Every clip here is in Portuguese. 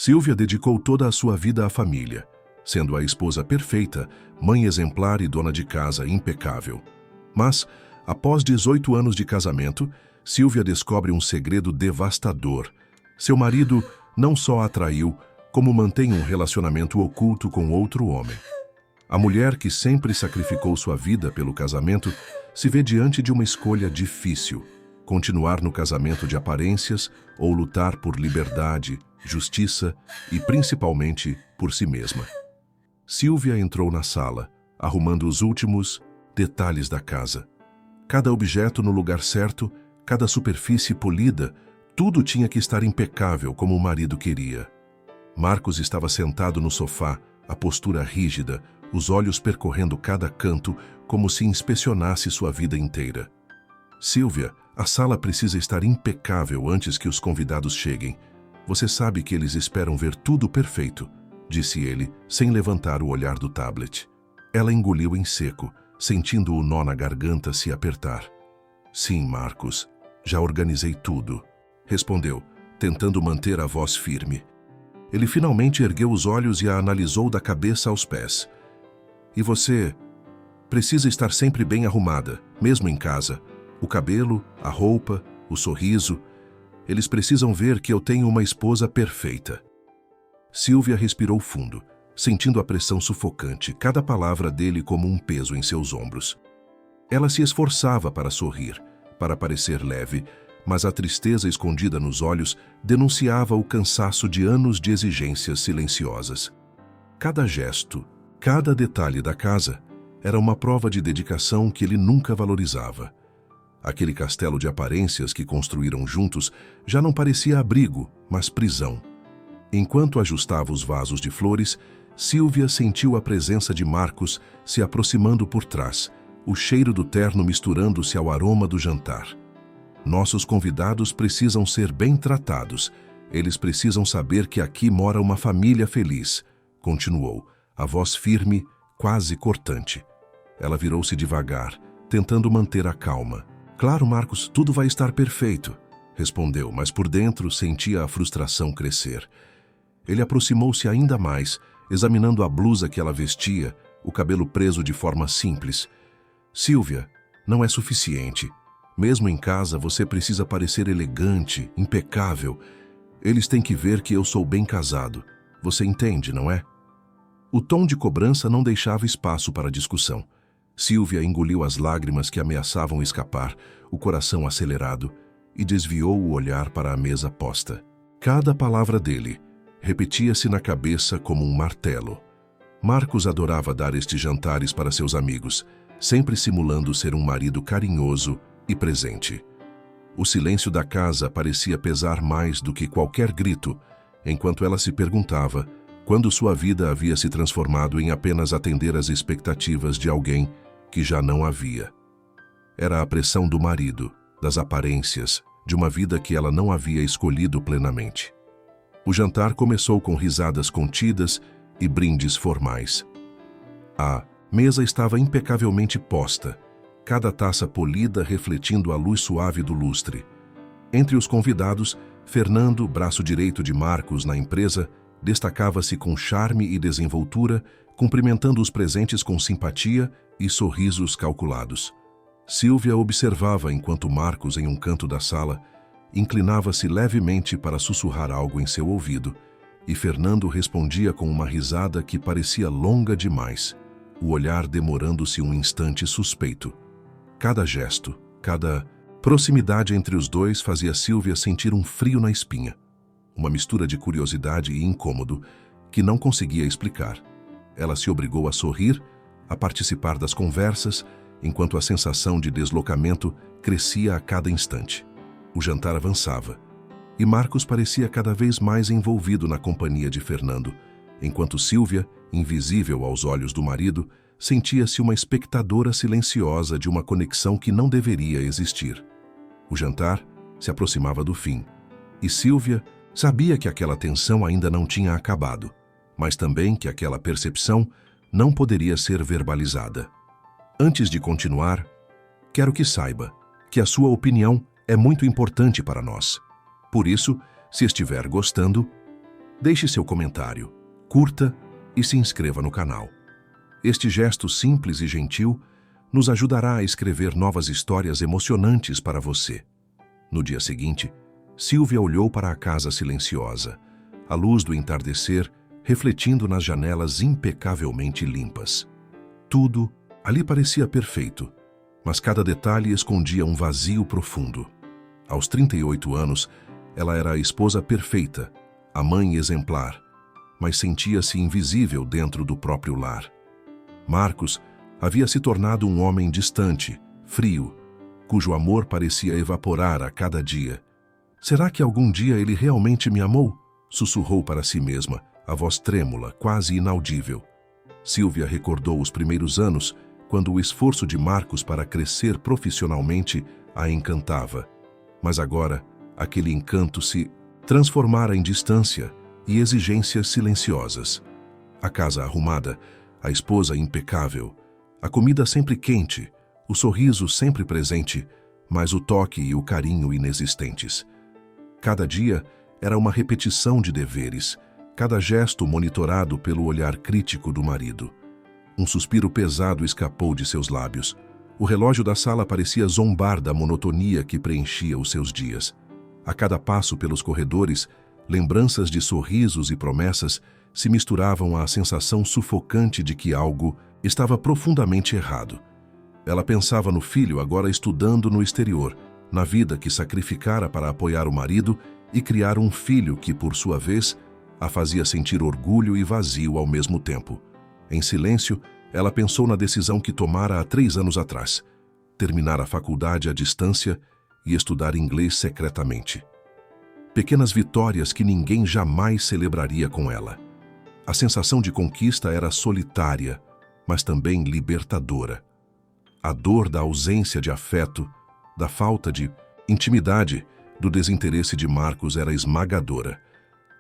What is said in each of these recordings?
Sílvia dedicou toda a sua vida à família, sendo a esposa perfeita, mãe exemplar e dona de casa impecável. Mas, após 18 anos de casamento, Sílvia descobre um segredo devastador. Seu marido não só a traiu, como mantém um relacionamento oculto com outro homem. A mulher que sempre sacrificou sua vida pelo casamento se vê diante de uma escolha difícil: continuar no casamento de aparências ou lutar por liberdade, justiça e, principalmente, por si mesma. Sílvia entrou na sala, arrumando os últimos detalhes da casa. Cada objeto no lugar certo, cada superfície polida, tudo tinha que estar impecável como o marido queria. Marcos estava sentado no sofá, a postura rígida, os olhos percorrendo cada canto como se inspecionasse sua vida inteira. Sílvia, a sala precisa estar impecável antes que os convidados cheguem. Você sabe que eles esperam ver tudo perfeito, disse ele, sem levantar o olhar do tablet. Ela engoliu em seco, sentindo o nó na garganta se apertar. Sim, Marcos, já organizei tudo, respondeu, tentando manter a voz firme. Ele finalmente ergueu os olhos e a analisou da cabeça aos pés. E você precisa estar sempre bem arrumada, mesmo em casa. O cabelo, a roupa, o sorriso. Eles precisam ver que eu tenho uma esposa perfeita. Sílvia respirou fundo, sentindo a pressão sufocante, cada palavra dele como um peso em seus ombros. Ela se esforçava para sorrir, para parecer leve, mas a tristeza escondida nos olhos denunciava o cansaço de anos de exigências silenciosas. Cada gesto, cada detalhe da casa era uma prova de dedicação que ele nunca valorizava. Aquele castelo de aparências que construíram juntos já não parecia abrigo, mas prisão. Enquanto ajustava os vasos de flores, Sílvia sentiu a presença de Marcos se aproximando por trás, o cheiro do terno misturando-se ao aroma do jantar. Nossos convidados precisam ser bem tratados. Eles precisam saber que aqui mora uma família feliz, continuou, a voz firme, quase cortante. Ela virou-se devagar, tentando manter a calma. Claro, Marcos, tudo vai estar perfeito, respondeu, mas por dentro sentia a frustração crescer. Ele aproximou-se ainda mais, examinando a blusa que ela vestia, o cabelo preso de forma simples. Sílvia, não é suficiente. Mesmo em casa, você precisa parecer elegante, impecável. Eles têm que ver que eu sou bem casado. Você entende, não é? O tom de cobrança não deixava espaço para discussão. Sílvia engoliu as lágrimas que ameaçavam escapar, o coração acelerado, e desviou o olhar para a mesa posta. Cada palavra dele repetia-se na cabeça como um martelo. Marcos adorava dar estes jantares para seus amigos, sempre simulando ser um marido carinhoso e presente. O silêncio da casa parecia pesar mais do que qualquer grito, enquanto ela se perguntava quando sua vida havia se transformado em apenas atender às expectativas de alguém que já não havia. Era a pressão do marido, das aparências, de uma vida que ela não havia escolhido plenamente. O jantar começou com risadas contidas e brindes formais. A mesa estava impecavelmente posta, cada taça polida refletindo a luz suave do lustre. Entre os convidados, Fernando, braço direito de Marcos na empresa, destacava-se com charme e desenvoltura, cumprimentando os presentes com simpatia e sorrisos calculados. Sílvia observava enquanto Marcos, em um canto da sala, inclinava-se levemente para sussurrar algo em seu ouvido, e Fernando respondia com uma risada que parecia longa demais, o olhar demorando-se um instante suspeito. Cada gesto, cada proximidade entre os dois fazia Sílvia sentir um frio na espinha, uma mistura de curiosidade e incômodo que não conseguia explicar. Ela se obrigou a sorrir, a participar das conversas, enquanto a sensação de deslocamento crescia a cada instante. O jantar avançava, e Marcos parecia cada vez mais envolvido na companhia de Fernando, enquanto Sílvia, invisível aos olhos do marido, sentia-se uma espectadora silenciosa de uma conexão que não deveria existir. O jantar se aproximava do fim, e Sílvia sabia que aquela tensão ainda não tinha acabado, mas também que aquela percepção não poderia ser verbalizada. Antes de continuar, quero que saiba que a sua opinião é muito importante para nós. Por isso, se estiver gostando, Deixe seu comentário, curta e se inscreva no canal. Este gesto simples e gentil nos ajudará a escrever novas histórias emocionantes para você. No dia seguinte, Sílvia olhou para a casa silenciosa, a luz do entardecer refletindo nas janelas impecavelmente limpas. Tudo ali parecia perfeito, mas cada detalhe escondia um vazio profundo. Aos 38 anos, ela era a esposa perfeita, a mãe exemplar, mas sentia-se invisível dentro do próprio lar. Marcos havia se tornado um homem distante, frio, cujo amor parecia evaporar a cada dia. Será que algum dia ele realmente me amou? Sussurrou para si mesma, a voz trêmula, quase inaudível. Sílvia recordou os primeiros anos, quando o esforço de Marcos para crescer profissionalmente a encantava. Mas agora, aquele encanto se transformara em distância e exigências silenciosas. A casa arrumada, a esposa impecável, a comida sempre quente, o sorriso sempre presente, mas o toque e o carinho inexistentes. Cada dia era uma repetição de deveres, cada gesto monitorado pelo olhar crítico do marido. Um suspiro pesado escapou de seus lábios. O relógio da sala parecia zombar da monotonia que preenchia os seus dias. A cada passo pelos corredores, lembranças de sorrisos e promessas se misturavam à sensação sufocante de que algo estava profundamente errado. Ela pensava no filho agora estudando no exterior, na vida que sacrificara para apoiar o marido e criar um filho que, por sua vez, a fazia sentir orgulho e vazio ao mesmo tempo. Em silêncio, ela pensou na decisão que tomara há 3 anos atrás: terminar a faculdade à distância e estudar inglês secretamente. Pequenas vitórias que ninguém jamais celebraria com ela. A sensação de conquista era solitária, mas também libertadora. A dor da ausência de afeto, da falta de intimidade, do desinteresse de Marcos era esmagadora.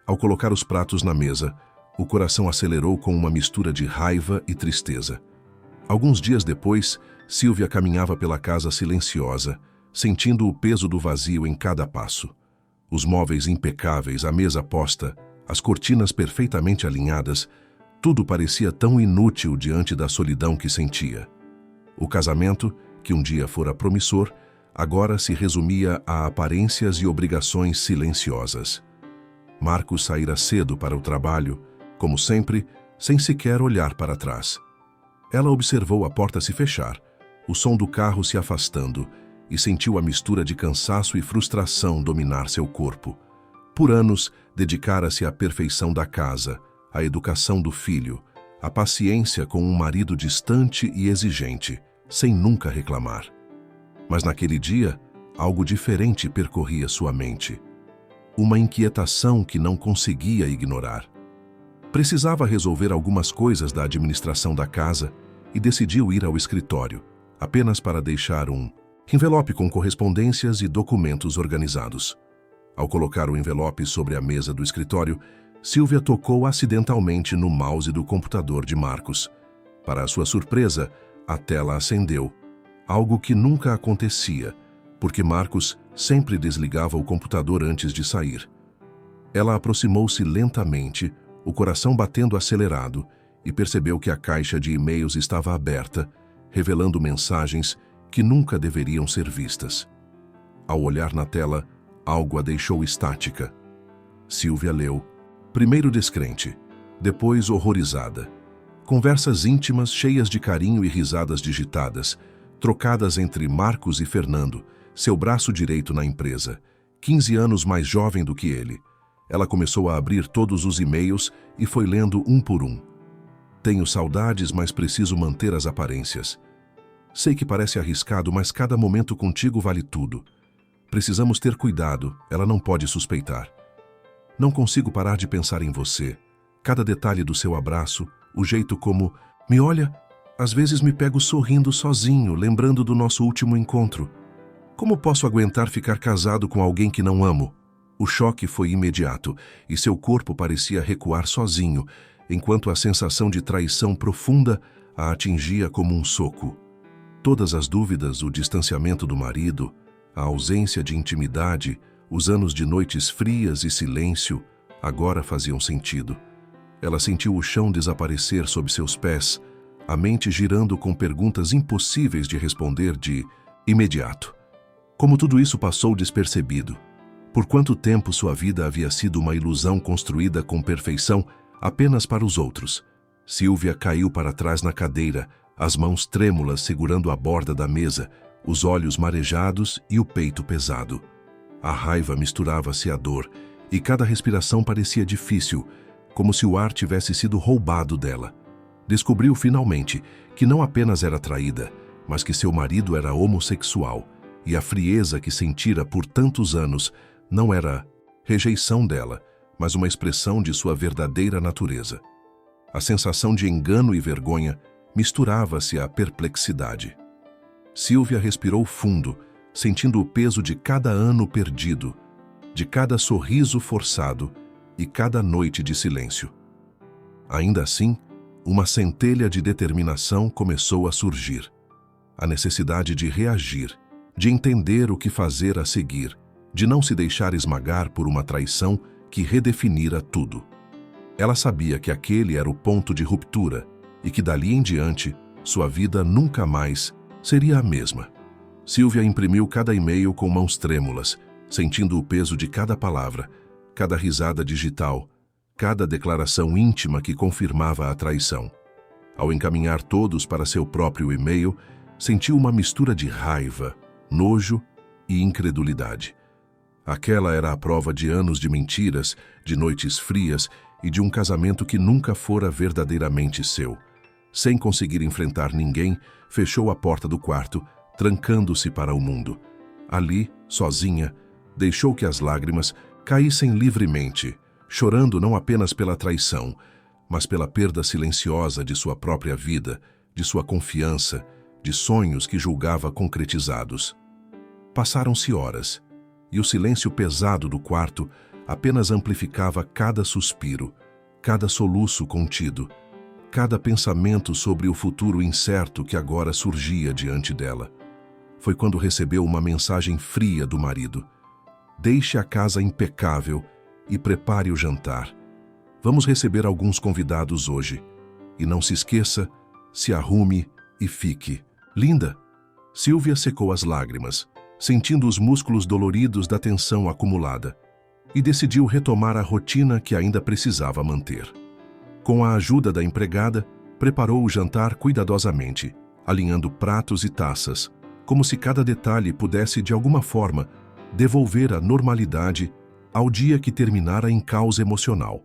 Ao colocar os pratos na mesa, o coração acelerou com uma mistura de raiva e tristeza. Alguns dias depois, Sílvia caminhava pela casa silenciosa, sentindo o peso do vazio em cada passo. Os móveis impecáveis, a mesa posta, as cortinas perfeitamente alinhadas, tudo parecia tão inútil diante da solidão que sentia. O casamento, que um dia fora promissor, agora se resumia a aparências e obrigações silenciosas. Marcos saíra cedo para o trabalho, como sempre, sem sequer olhar para trás. Ela observou a porta se fechar, o som do carro se afastando, e sentiu a mistura de cansaço e frustração dominar seu corpo. Por anos, dedicara-se à perfeição da casa, à educação do filho, à paciência com um marido distante e exigente, sem nunca reclamar. Mas naquele dia, algo diferente percorria sua mente. Uma inquietação que não conseguia ignorar. Precisava resolver algumas coisas da administração da casa e decidiu ir ao escritório, apenas para deixar um envelope com correspondências e documentos organizados. Ao colocar o envelope sobre a mesa do escritório, Sílvia tocou acidentalmente no mouse do computador de Marcos. Para sua surpresa, a tela acendeu, algo que nunca acontecia, porque Marcos sempre desligava o computador antes de sair. Ela aproximou-se lentamente, o coração batendo acelerado, e percebeu que a caixa de e-mails estava aberta, revelando mensagens que nunca deveriam ser vistas. Ao olhar na tela, algo a deixou estática. Sílvia leu, primeiro descrente, depois horrorizada. Conversas íntimas cheias de carinho e risadas digitadas, trocadas entre Marcos e Fernando, seu braço direito na empresa, 15 anos mais jovem do que ele. Ela começou a abrir todos os e-mails e foi lendo um por um. Tenho saudades, mas preciso manter as aparências. Sei que parece arriscado, mas cada momento contigo vale tudo. Precisamos ter cuidado, ela não pode suspeitar. Não consigo parar de pensar em você. Cada detalhe do seu abraço, o jeito como me olha, às vezes me pego sorrindo sozinho, lembrando do nosso último encontro. Como posso aguentar ficar casado com alguém que não amo? O choque foi imediato e seu corpo parecia recuar sozinho, enquanto a sensação de traição profunda a atingia como um soco. Todas as dúvidas, o distanciamento do marido, a ausência de intimidade, os anos de noites frias e silêncio, agora faziam sentido. Ela sentiu o chão desaparecer sob seus pés, a mente girando com perguntas impossíveis de responder de imediato. Como tudo isso passou despercebido? Por quanto tempo sua vida havia sido uma ilusão construída com perfeição apenas para os outros? Silvia caiu para trás na cadeira, as mãos trêmulas segurando a borda da mesa, os olhos marejados e o peito pesado. A raiva misturava-se à dor, e cada respiração parecia difícil, como se o ar tivesse sido roubado dela. Descobriu finalmente que não apenas era traída, mas que seu marido era homossexual, e a frieza que sentira por tantos anos não era rejeição dela, mas uma expressão de sua verdadeira natureza. A sensação de engano e vergonha misturava-se à perplexidade. Silvia respirou fundo, sentindo o peso de cada ano perdido, de cada sorriso forçado e cada noite de silêncio. Ainda assim, uma centelha de determinação começou a surgir. A necessidade de reagir, de entender o que fazer a seguir, de não se deixar esmagar por uma traição que redefinira tudo. Ela sabia que aquele era o ponto de ruptura e que dali em diante sua vida nunca mais seria a mesma. Silvia imprimiu cada e-mail com mãos trêmulas, sentindo o peso de cada palavra, cada risada digital, cada declaração íntima que confirmava a traição. Ao encaminhar todos para seu próprio e-mail, sentiu uma mistura de raiva, nojo e incredulidade. Aquela era a prova de anos de mentiras, de noites frias e de um casamento que nunca fora verdadeiramente seu. Sem conseguir enfrentar ninguém, fechou a porta do quarto, trancando-se para o mundo. Ali, sozinha, deixou que as lágrimas caíssem livremente, chorando não apenas pela traição, mas pela perda silenciosa de sua própria vida, de sua confiança, de sonhos que julgava concretizados. Passaram-se horas, e o silêncio pesado do quarto apenas amplificava cada suspiro, cada soluço contido, cada pensamento sobre o futuro incerto que agora surgia diante dela. Foi quando recebeu uma mensagem fria do marido. Deixe a casa impecável e prepare o jantar. Vamos receber alguns convidados hoje. E não se esqueça, se arrume e fique. Linda! Silvia secou as lágrimas, sentindo os músculos doloridos da tensão acumulada, e decidiu retomar a rotina que ainda precisava manter. Com a ajuda da empregada, preparou o jantar cuidadosamente, alinhando pratos e taças, como se cada detalhe pudesse, de alguma forma, devolver a normalidade ao dia que terminara em caos emocional.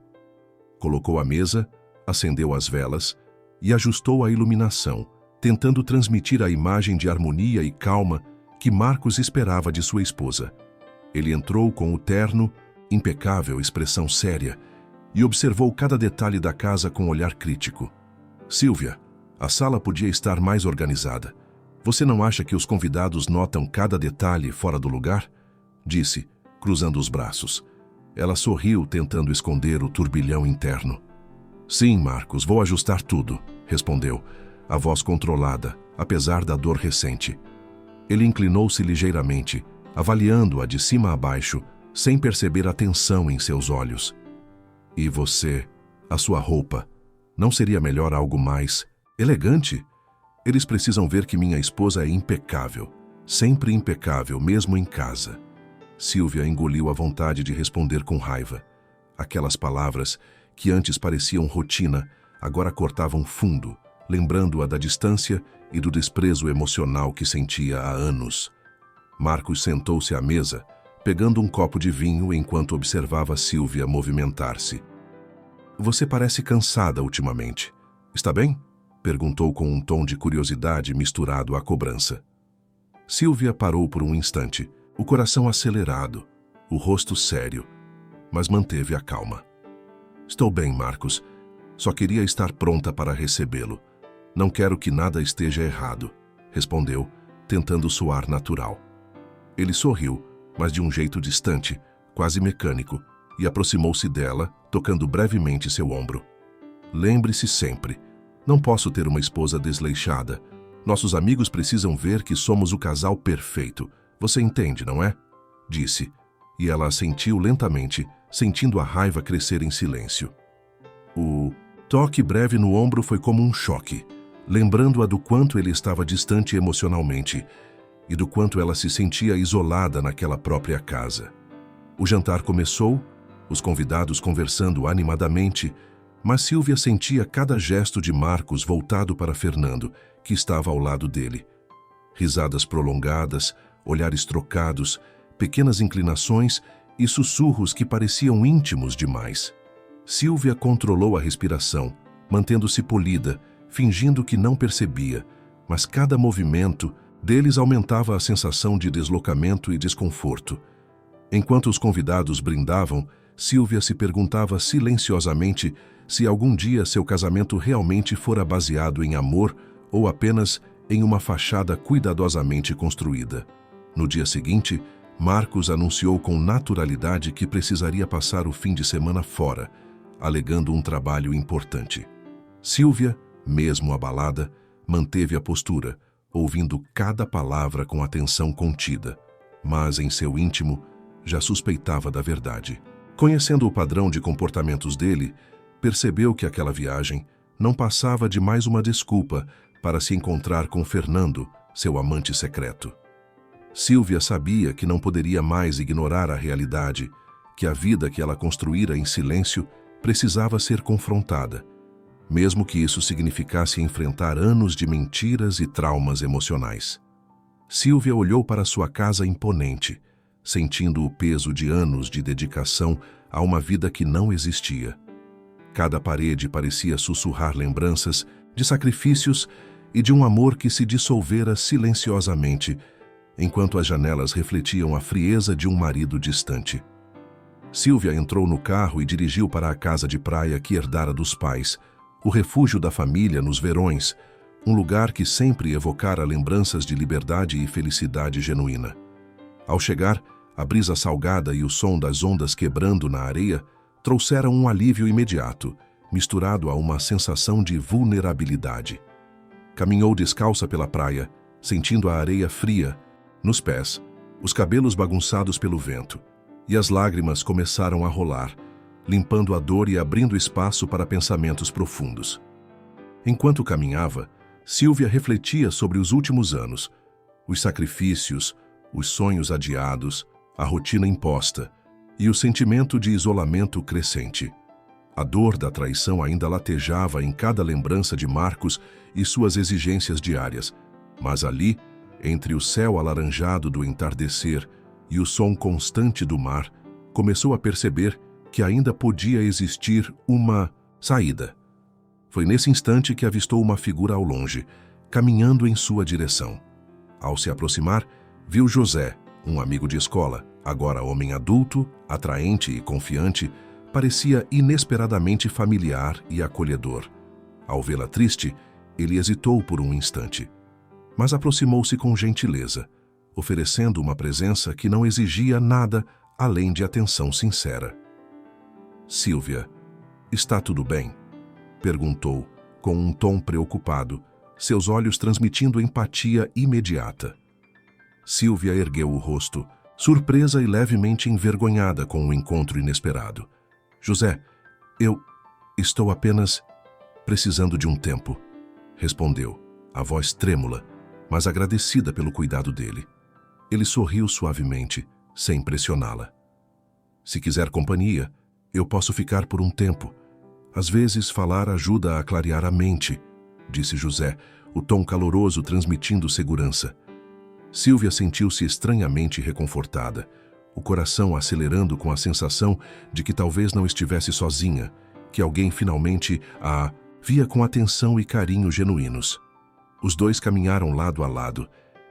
Colocou a mesa, acendeu as velas e ajustou a iluminação, tentando transmitir a imagem de harmonia e calma que Marcos esperava de sua esposa. Ele entrou com o terno, impecável expressão séria, e observou cada detalhe da casa com um olhar crítico. Silvia, a sala podia estar mais organizada. Você não acha que os convidados notam cada detalhe fora do lugar? Disse, cruzando os braços. Ela sorriu, tentando esconder o turbilhão interno. Sim, Marcos, vou ajustar tudo, respondeu, a voz controlada, apesar da dor recente. Ele inclinou-se ligeiramente, avaliando-a de cima a baixo, sem perceber a tensão em seus olhos. E você, a sua roupa, não seria melhor algo mais elegante? Eles precisam ver que minha esposa é impecável, sempre impecável, mesmo em casa. Silvia engoliu a vontade de responder com raiva. Aquelas palavras, que antes pareciam rotina, agora cortavam fundo, lembrando-a da distância e do desprezo emocional que sentia há anos. Marcos sentou-se à mesa, pegando um copo de vinho enquanto observava Silvia movimentar-se. Você parece cansada ultimamente. Está bem? Perguntou com um tom de curiosidade misturado à cobrança. Silvia parou por um instante, o coração acelerado, o rosto sério, mas manteve a calma. Estou bem, Marcos. Só queria estar pronta para recebê-lo. Não quero que nada esteja errado, respondeu, tentando soar natural. Ele sorriu, mas de um jeito distante, quase mecânico, e aproximou-se dela, tocando brevemente seu ombro. Lembre-se sempre, não posso ter uma esposa desleixada. Nossos amigos precisam ver que somos o casal perfeito. Você entende, não é? Disse, e ela assentiu lentamente, sentindo a raiva crescer em silêncio. O toque breve no ombro foi como um choque, lembrando-a do quanto ele estava distante emocionalmente e do quanto ela se sentia isolada naquela própria casa. O jantar começou, os convidados conversando animadamente, mas Sílvia sentia cada gesto de Marcos voltado para Fernando, que estava ao lado dele. Risadas prolongadas, olhares trocados, pequenas inclinações e sussurros que pareciam íntimos demais. Sílvia controlou a respiração, mantendo-se polida, fingindo que não percebia, mas cada movimento deles aumentava a sensação de deslocamento e desconforto. Enquanto os convidados brindavam, Sílvia se perguntava silenciosamente se algum dia seu casamento realmente fora baseado em amor ou apenas em uma fachada cuidadosamente construída. No dia seguinte, Marcos anunciou com naturalidade que precisaria passar o fim de semana fora, alegando um trabalho importante. Sílvia, mesmo abalada, manteve a postura, ouvindo cada palavra com atenção contida, mas em seu íntimo já suspeitava da verdade. Conhecendo o padrão de comportamentos dele, percebeu que aquela viagem não passava de mais uma desculpa para se encontrar com Fernando, seu amante secreto. Sílvia sabia que não poderia mais ignorar a realidade, que a vida que ela construíra em silêncio precisava ser confrontada, mesmo que isso significasse enfrentar anos de mentiras e traumas emocionais. Sílvia olhou para sua casa imponente, sentindo o peso de anos de dedicação a uma vida que não existia. Cada parede parecia sussurrar lembranças de sacrifícios e de um amor que se dissolvera silenciosamente, enquanto as janelas refletiam a frieza de um marido distante. Sílvia entrou no carro e dirigiu para a casa de praia que herdara dos pais, o refúgio da família nos verões, um lugar que sempre evocara lembranças de liberdade e felicidade genuína. Ao chegar, a brisa salgada e o som das ondas quebrando na areia trouxeram um alívio imediato, misturado a uma sensação de vulnerabilidade. Caminhou descalça pela praia, sentindo a areia fria nos pés, os cabelos bagunçados pelo vento, e as lágrimas começaram a rolar, limpando a dor e abrindo espaço para pensamentos profundos. Enquanto caminhava, Sílvia refletia sobre os últimos anos, os sacrifícios, os sonhos adiados, a rotina imposta e o sentimento de isolamento crescente. A dor da traição ainda latejava em cada lembrança de Marcos e suas exigências diárias, mas ali, entre o céu alaranjado do entardecer e o som constante do mar, começou a perceber que ainda podia existir uma saída. Foi nesse instante que avistou uma figura ao longe, caminhando em sua direção. Ao se aproximar, viu José, um amigo de escola, agora homem adulto, atraente e confiante, parecia inesperadamente familiar e acolhedor. Ao vê-la triste, ele hesitou por um instante, mas aproximou-se com gentileza, oferecendo uma presença que não exigia nada além de atenção sincera. Sílvia, está tudo bem? Perguntou, com um tom preocupado, seus olhos transmitindo empatia imediata. Sílvia ergueu o rosto, surpresa e levemente envergonhada com o encontro inesperado. José, eu estou apenas precisando de um tempo, respondeu, a voz trêmula, mas agradecida pelo cuidado dele. Ele sorriu suavemente, sem pressioná-la. Se quiser companhia, eu posso ficar por um tempo. Às vezes falar ajuda a clarear a mente, disse José, o tom caloroso transmitindo segurança. Sílvia sentiu-se estranhamente reconfortada, o coração acelerando com a sensação de que talvez não estivesse sozinha, que alguém finalmente a via com atenção e carinho genuínos. Os dois caminharam lado a lado,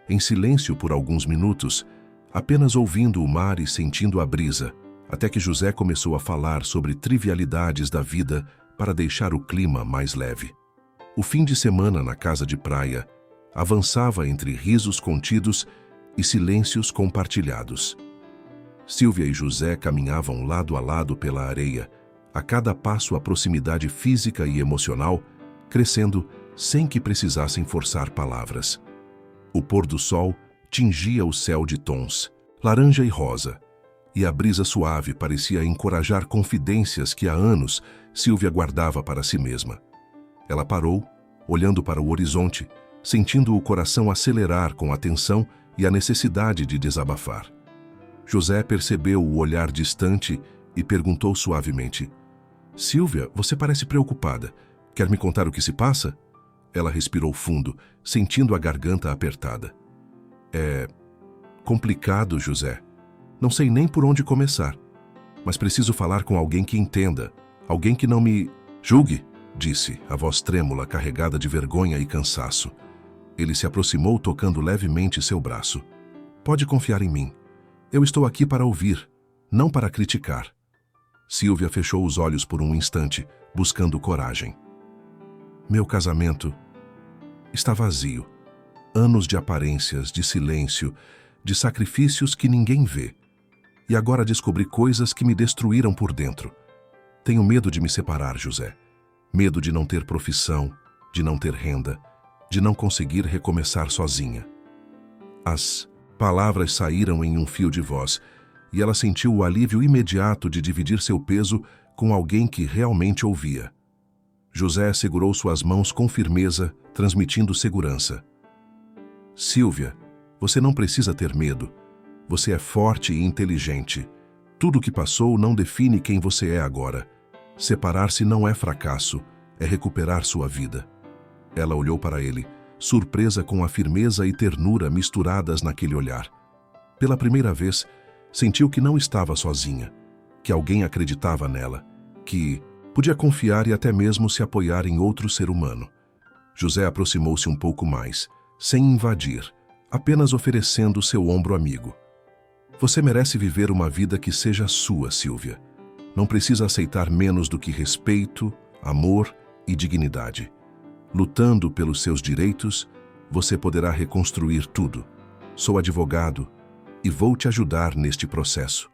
em silêncio por alguns minutos, apenas ouvindo o mar e sentindo a brisa, até que José começou a falar sobre trivialidades da vida para deixar o clima mais leve. O fim de semana na casa de praia avançava entre risos contidos e silêncios compartilhados. Sílvia e José caminhavam lado a lado pela areia, a cada passo a proximidade física e emocional, crescendo sem que precisassem forçar palavras. O pôr do sol tingia o céu de tons, laranja e rosa, e a brisa suave parecia encorajar confidências que há anos Sílvia guardava para si mesma. Ela parou, olhando para o horizonte, sentindo o coração acelerar com a tensão e a necessidade de desabafar. José percebeu o olhar distante e perguntou suavemente: "Sílvia, você parece preocupada. Quer me contar o que se passa?" Ela respirou fundo, sentindo a garganta apertada. "É complicado, José. Não sei nem por onde começar. Mas preciso falar com alguém que entenda. Alguém que não me julgue", disse, a voz trêmula, carregada de vergonha e cansaço. Ele se aproximou, tocando levemente seu braço. "Pode confiar em mim. Eu estou aqui para ouvir, não para criticar." Sílvia fechou os olhos por um instante, buscando coragem. "Meu casamento está vazio. Anos de aparências, de silêncio, de sacrifícios que ninguém vê. E agora descobri coisas que me destruíram por dentro. Tenho medo de me separar, José. Medo de não ter profissão, de não ter renda, de não conseguir recomeçar sozinha." As palavras saíram em um fio de voz, e ela sentiu o alívio imediato de dividir seu peso com alguém que realmente ouvia. José segurou suas mãos com firmeza, transmitindo segurança. "Sílvia, você não precisa ter medo. Você é forte e inteligente. Tudo o que passou não define quem você é agora. Separar-se não é fracasso, é recuperar sua vida." Ela olhou para ele, surpresa com a firmeza e ternura misturadas naquele olhar. Pela primeira vez, sentiu que não estava sozinha, que alguém acreditava nela, que podia confiar e até mesmo se apoiar em outro ser humano. José aproximou-se um pouco mais, sem invadir, apenas oferecendo seu ombro amigo. "Você merece viver uma vida que seja sua, Sílvia. Não precisa aceitar menos do que respeito, amor e dignidade. Lutando pelos seus direitos, você poderá reconstruir tudo. Sou advogado e vou te ajudar neste processo."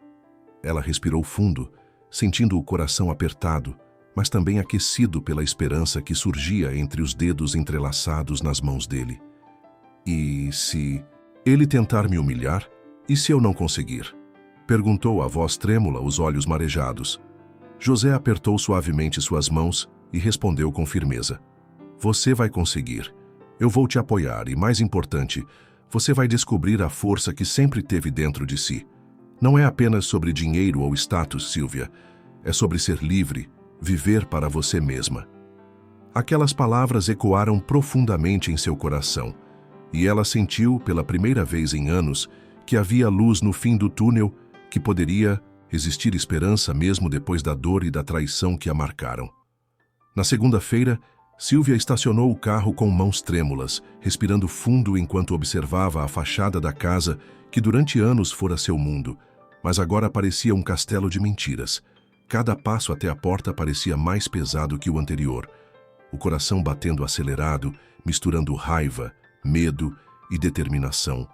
Ela respirou fundo, sentindo o coração apertado, mas também aquecido pela esperança que surgia entre os dedos entrelaçados nas mãos dele. "E se ele tentar me humilhar? E se eu não conseguir?" perguntou a voz trêmula, os olhos marejados. José apertou suavemente suas mãos e respondeu com firmeza: "Você vai conseguir. Eu vou te apoiar e, mais importante, você vai descobrir a força que sempre teve dentro de si. Não é apenas sobre dinheiro ou status, Sílvia. É sobre ser livre, viver para você mesma." Aquelas palavras ecoaram profundamente em seu coração, e ela sentiu, pela primeira vez em anos, que havia luz no fim do túnel, que poderia existir esperança mesmo depois da dor e da traição que a marcaram. Na segunda-feira, Sílvia estacionou o carro com mãos trêmulas, respirando fundo enquanto observava a fachada da casa que durante anos fora seu mundo, mas agora parecia um castelo de mentiras. Cada passo até a porta parecia mais pesado que o anterior, o coração batendo acelerado, misturando raiva, medo e determinação.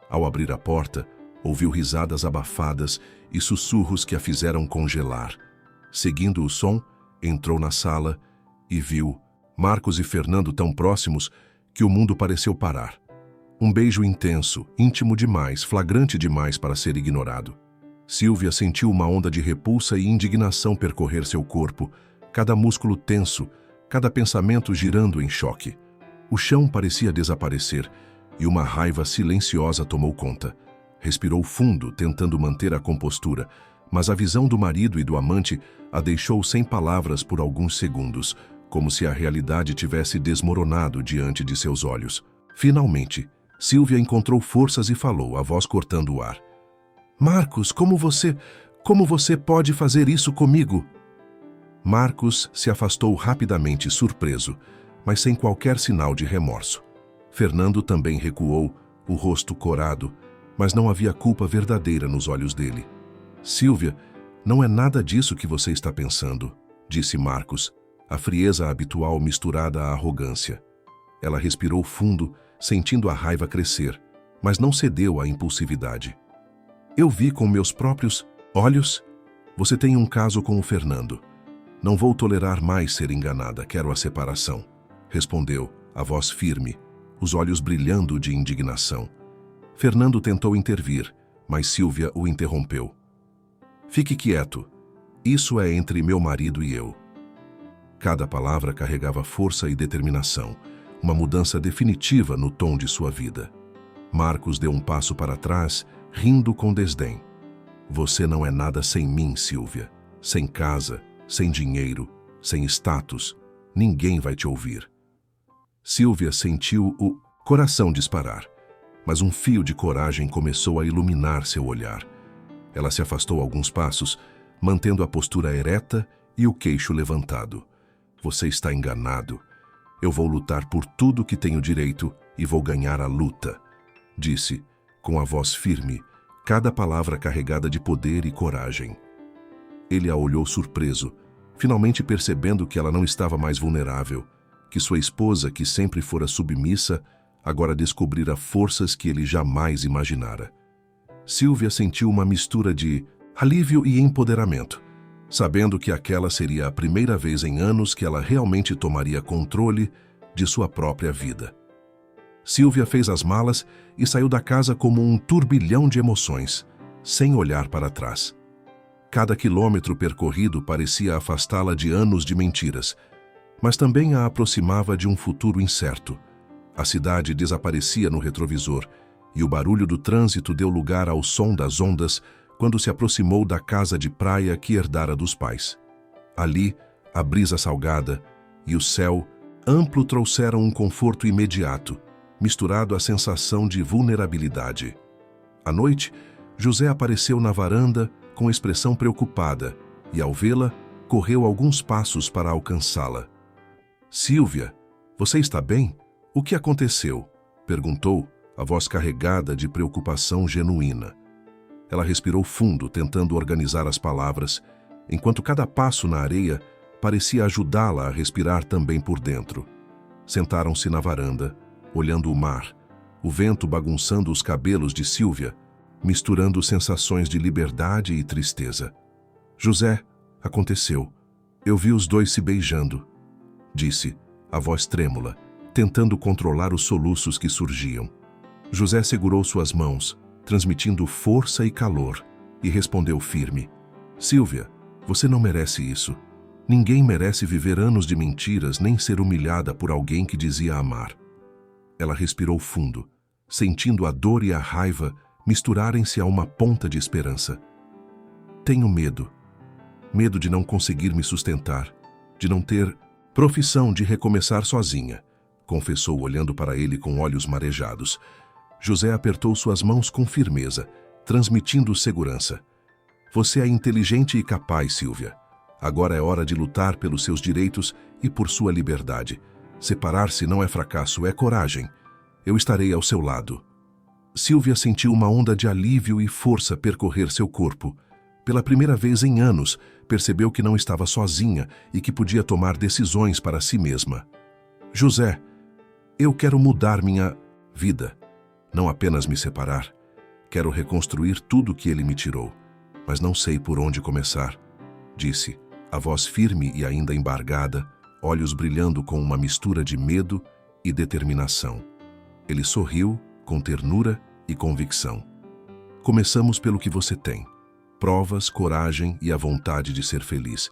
Ao abrir a porta, ouviu risadas abafadas e sussurros que a fizeram congelar. Seguindo o som, entrou na sala e viu Marcos e Fernando tão próximos que o mundo pareceu parar. Um beijo intenso, íntimo demais, flagrante demais para ser ignorado. Sílvia sentiu uma onda de repulsa e indignação percorrer seu corpo, cada músculo tenso, cada pensamento girando em choque. O chão parecia desaparecer e uma raiva silenciosa tomou conta. Respirou fundo, tentando manter a compostura, mas a visão do marido e do amante a deixou sem palavras por alguns segundos, como se a realidade tivesse desmoronado diante de seus olhos. Finalmente, Sílvia encontrou forças e falou, a voz cortando o ar: "Marcos, como você pode fazer isso comigo?" Marcos se afastou rapidamente, surpreso, mas sem qualquer sinal de remorso. Fernando também recuou, o rosto corado, mas não havia culpa verdadeira nos olhos dele. "Sílvia, não é nada disso que você está pensando", disse Marcos, a frieza habitual misturada à arrogância. Ela respirou fundo, sentindo a raiva crescer, mas não cedeu à impulsividade. "Eu vi com meus próprios olhos. Você tem um caso com o Fernando. Não vou tolerar mais ser enganada, quero a separação", respondeu, a voz firme, os olhos brilhando de indignação. Fernando tentou intervir, mas Sílvia o interrompeu. Fique quieto. Isso é entre meu marido e eu. Cada palavra carregava força e determinação, uma mudança definitiva no tom de sua vida. Marcos deu um passo para trás, rindo com desdém. Você não é nada sem mim, Sílvia. Sem casa, sem dinheiro, sem status, ninguém vai te ouvir. Sílvia sentiu o coração disparar, mas um fio de coragem começou a iluminar seu olhar. Ela se afastou alguns passos, mantendo a postura ereta e o queixo levantado. Você está enganado. Eu vou lutar por tudo que tenho direito e vou ganhar a luta, disse, com a voz firme, cada palavra carregada de poder e coragem. Ele a olhou surpreso, finalmente percebendo que ela não estava mais vulnerável, que sua esposa, que sempre fora submissa, agora descobrira forças que ele jamais imaginara. Sílvia sentiu uma mistura de alívio e empoderamento, sabendo que aquela seria a primeira vez em anos que ela realmente tomaria controle de sua própria vida. Sílvia fez as malas e saiu da casa como um turbilhão de emoções, sem olhar para trás. Cada quilômetro percorrido parecia afastá-la de anos de mentiras, mas também a aproximava de um futuro incerto. A cidade desaparecia no retrovisor e o barulho do trânsito deu lugar ao som das ondas quando se aproximou da casa de praia que herdara dos pais. Ali, a brisa salgada e o céu amplo trouxeram um conforto imediato, misturado à sensação de vulnerabilidade. À noite, José apareceu na varanda com expressão preocupada e, ao vê-la, correu alguns passos para alcançá-la. Sílvia, você está bem? O que aconteceu? Perguntou, a voz carregada de preocupação genuína. Ela respirou fundo, tentando organizar as palavras, enquanto cada passo na areia parecia ajudá-la a respirar também por dentro. Sentaram-se na varanda, olhando o mar, o vento bagunçando os cabelos de Sílvia, misturando sensações de liberdade e tristeza. José, aconteceu. Eu vi os dois se beijando, disse, a voz trêmula, tentando controlar os soluços que surgiam. José segurou suas mãos, transmitindo força e calor, e respondeu firme: Sílvia, você não merece isso. Ninguém merece viver anos de mentiras nem ser humilhada por alguém que dizia amar. Ela respirou fundo, sentindo a dor e a raiva misturarem-se a uma ponta de esperança. Tenho medo. Medo de não conseguir me sustentar, de não ter profissão, de recomeçar sozinha, confessou olhando para ele com olhos marejados. José apertou suas mãos com firmeza, transmitindo segurança. Você é inteligente e capaz, Sílvia. Agora é hora de lutar pelos seus direitos e por sua liberdade. Separar-se não é fracasso, é coragem. Eu estarei ao seu lado. Sílvia sentiu uma onda de alívio e força percorrer seu corpo. Pela primeira vez em anos, percebeu que não estava sozinha e que podia tomar decisões para si mesma. José, eu quero mudar minha vida. Não apenas me separar. Quero reconstruir tudo que ele me tirou. Mas não sei por onde começar, disse, a voz firme e ainda embargada, olhos brilhando com uma mistura de medo e determinação. Ele sorriu com ternura e convicção. Começamos pelo que você tem. Provas, coragem e a vontade de ser feliz.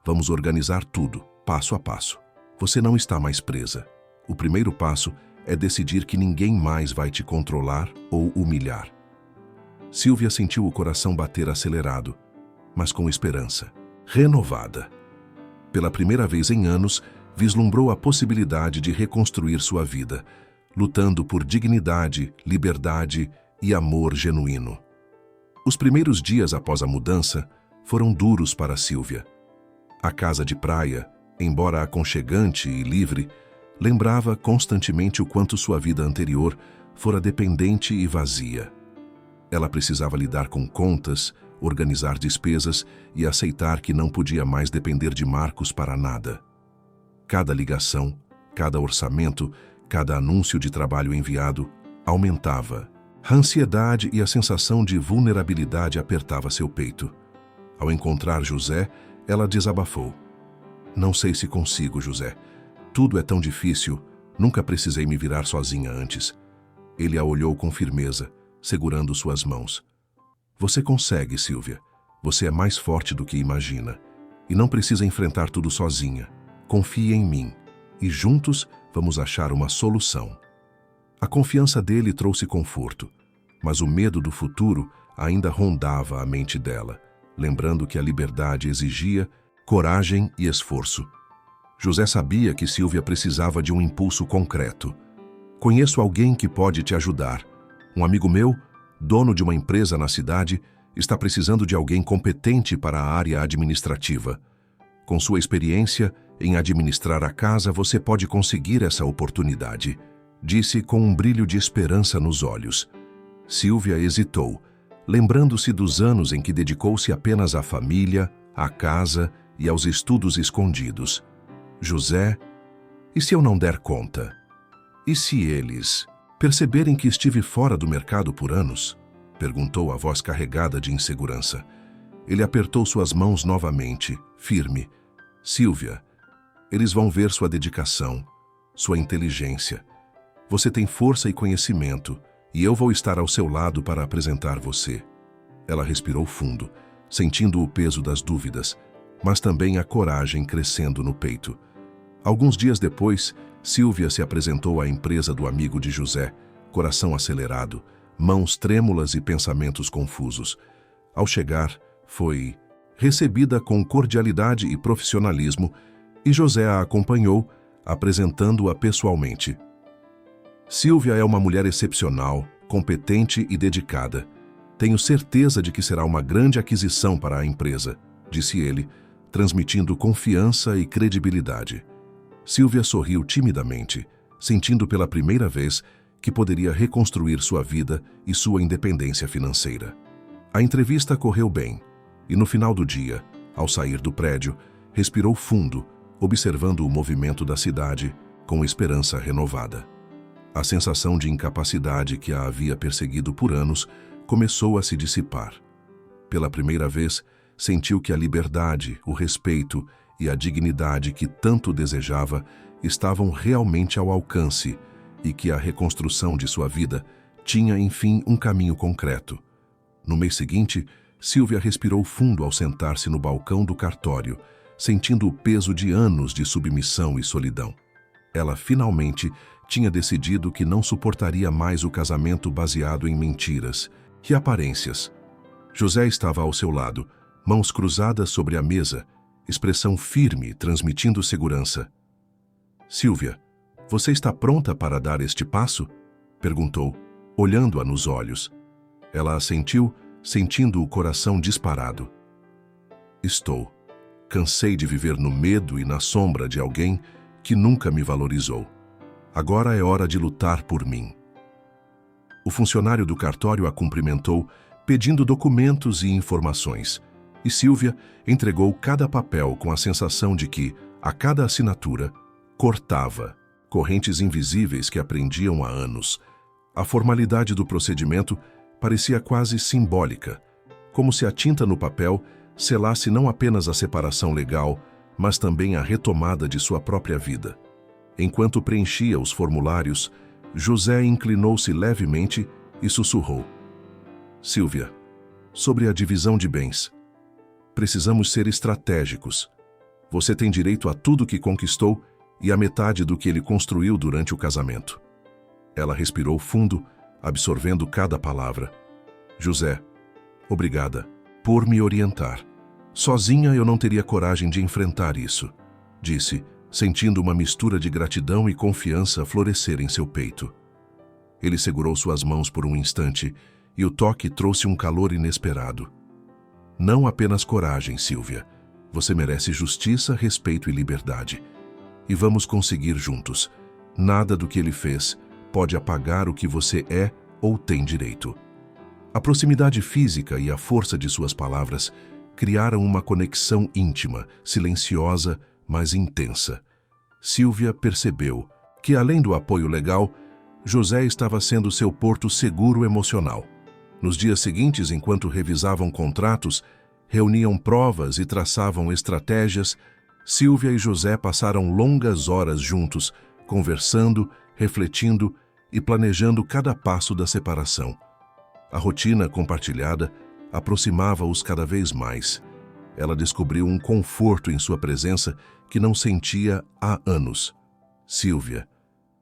Vamos organizar tudo, passo a passo. Você não está mais presa. O primeiro passo é decidir que ninguém mais vai te controlar ou humilhar. Sílvia sentiu o coração bater acelerado, mas com esperança, renovada. Pela primeira vez em anos, vislumbrou a possibilidade de reconstruir sua vida, lutando por dignidade, liberdade e amor genuíno. Os primeiros dias após a mudança foram duros para Sílvia. A casa de praia, embora aconchegante e livre, lembrava constantemente o quanto sua vida anterior fora dependente e vazia. Ela precisava lidar com contas, organizar despesas e aceitar que não podia mais depender de Marcos para nada. Cada ligação, cada orçamento, cada anúncio de trabalho enviado aumentava. A ansiedade e a sensação de vulnerabilidade apertava seu peito. Ao encontrar José, ela desabafou. Não sei se consigo, José. Tudo é tão difícil. Nunca precisei me virar sozinha antes. Ele a olhou com firmeza, segurando suas mãos. Você consegue, Sílvia. Você é mais forte do que imagina e não precisa enfrentar tudo sozinha. Confie em mim e juntos vamos achar uma solução. A confiança dele trouxe conforto, mas o medo do futuro ainda rondava a mente dela, lembrando que a liberdade exigia coragem e esforço. José sabia que Sílvia precisava de um impulso concreto. Conheço alguém que pode te ajudar. Um amigo meu, dono de uma empresa na cidade, está precisando de alguém competente para a área administrativa. Com sua experiência em administrar a casa, você pode conseguir essa oportunidade, disse com um brilho de esperança nos olhos. Sílvia hesitou, lembrando-se dos anos em que dedicou-se apenas à família, à casa e aos estudos escondidos. José, e se eu não der conta? E se eles perceberem que estive fora do mercado por anos? Perguntou a voz carregada de insegurança. Ele apertou suas mãos novamente, firme. Sílvia, eles vão ver sua dedicação, sua inteligência. Você tem força e conhecimento, e eu vou estar ao seu lado para apresentar você. Ela respirou fundo, sentindo o peso das dúvidas, mas também a coragem crescendo no peito. Alguns dias depois, Sílvia se apresentou à empresa do amigo de José, coração acelerado, mãos trêmulas e pensamentos confusos. Ao chegar, foi recebida com cordialidade e profissionalismo, e José a acompanhou, apresentando-a pessoalmente. Sílvia é uma mulher excepcional, competente e dedicada. Tenho certeza de que será uma grande aquisição para a empresa, disse ele, transmitindo confiança e credibilidade. Sílvia sorriu timidamente, sentindo pela primeira vez que poderia reconstruir sua vida e sua independência financeira. A entrevista correu bem, e no final do dia, ao sair do prédio, respirou fundo, observando o movimento da cidade com esperança renovada. A sensação de incapacidade que a havia perseguido por anos começou a se dissipar. Pela primeira vez, sentiu que a liberdade, o respeito e a dignidade que tanto desejava estavam realmente ao alcance e que a reconstrução de sua vida tinha, enfim, um caminho concreto. No mês seguinte, Sílvia respirou fundo ao sentar-se no balcão do cartório, sentindo o peso de anos de submissão e solidão. Ela finalmente tinha decidido que não suportaria mais o casamento baseado em mentiras e aparências. José estava ao seu lado, mãos cruzadas sobre a mesa, expressão firme, transmitindo segurança. Sílvia, você está pronta para dar este passo? Perguntou, olhando-a nos olhos. Ela assentiu, sentindo o coração disparado. Estou. Cansei de viver no medo e na sombra de alguém que nunca me valorizou. Agora é hora de lutar por mim. O funcionário do cartório a cumprimentou, pedindo documentos e informações, e Sílvia entregou cada papel com a sensação de que, a cada assinatura, cortava correntes invisíveis que aprendiam há anos. A formalidade do procedimento parecia quase simbólica, como se a tinta no papel selasse não apenas a separação legal, mas também a retomada de sua própria vida. Enquanto preenchia os formulários, José inclinou-se levemente e sussurrou. Sílvia, sobre a divisão de bens. Precisamos ser estratégicos. Você tem direito a tudo que conquistou e a metade do que ele construiu durante o casamento. Ela respirou fundo, absorvendo cada palavra. José, obrigada por me orientar. Sozinha eu não teria coragem de enfrentar isso, disse, sentindo uma mistura de gratidão e confiança florescer em seu peito. Ele segurou suas mãos por um instante e o toque trouxe um calor inesperado. Não apenas coragem, Sílvia. Você merece justiça, respeito e liberdade. E vamos conseguir juntos. Nada do que ele fez pode apagar o que você é ou tem direito. A proximidade física e a força de suas palavras criaram uma conexão íntima, silenciosa, mas intensa. Sílvia percebeu que, além do apoio legal, José estava sendo seu porto seguro emocional. Nos dias seguintes, enquanto revisavam contratos, reuniam provas e traçavam estratégias, Sílvia e José passaram longas horas juntos, conversando, refletindo e planejando cada passo da separação. A rotina compartilhada aproximava-os cada vez mais. Ela descobriu um conforto em sua presença que não sentia há anos. Silvia,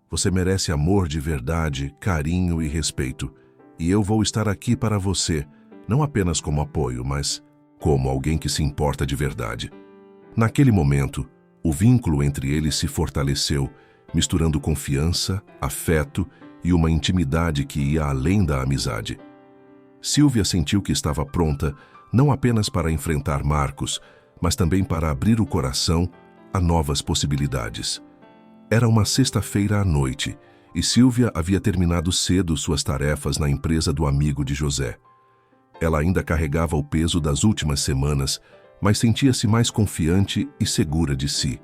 você merece amor de verdade, carinho e respeito. E eu vou estar aqui para você, não apenas como apoio, mas como alguém que se importa de verdade. Naquele momento, o vínculo entre eles se fortaleceu, misturando confiança, afeto e uma intimidade que ia além da amizade. Silvia sentiu que estava pronta não apenas para enfrentar Marcos, mas também para abrir o coração a novas possibilidades. Era uma sexta-feira à noite e Silvia havia terminado cedo suas tarefas na empresa do amigo de José. Ela ainda carregava o peso das últimas semanas, mas sentia-se mais confiante e segura de si.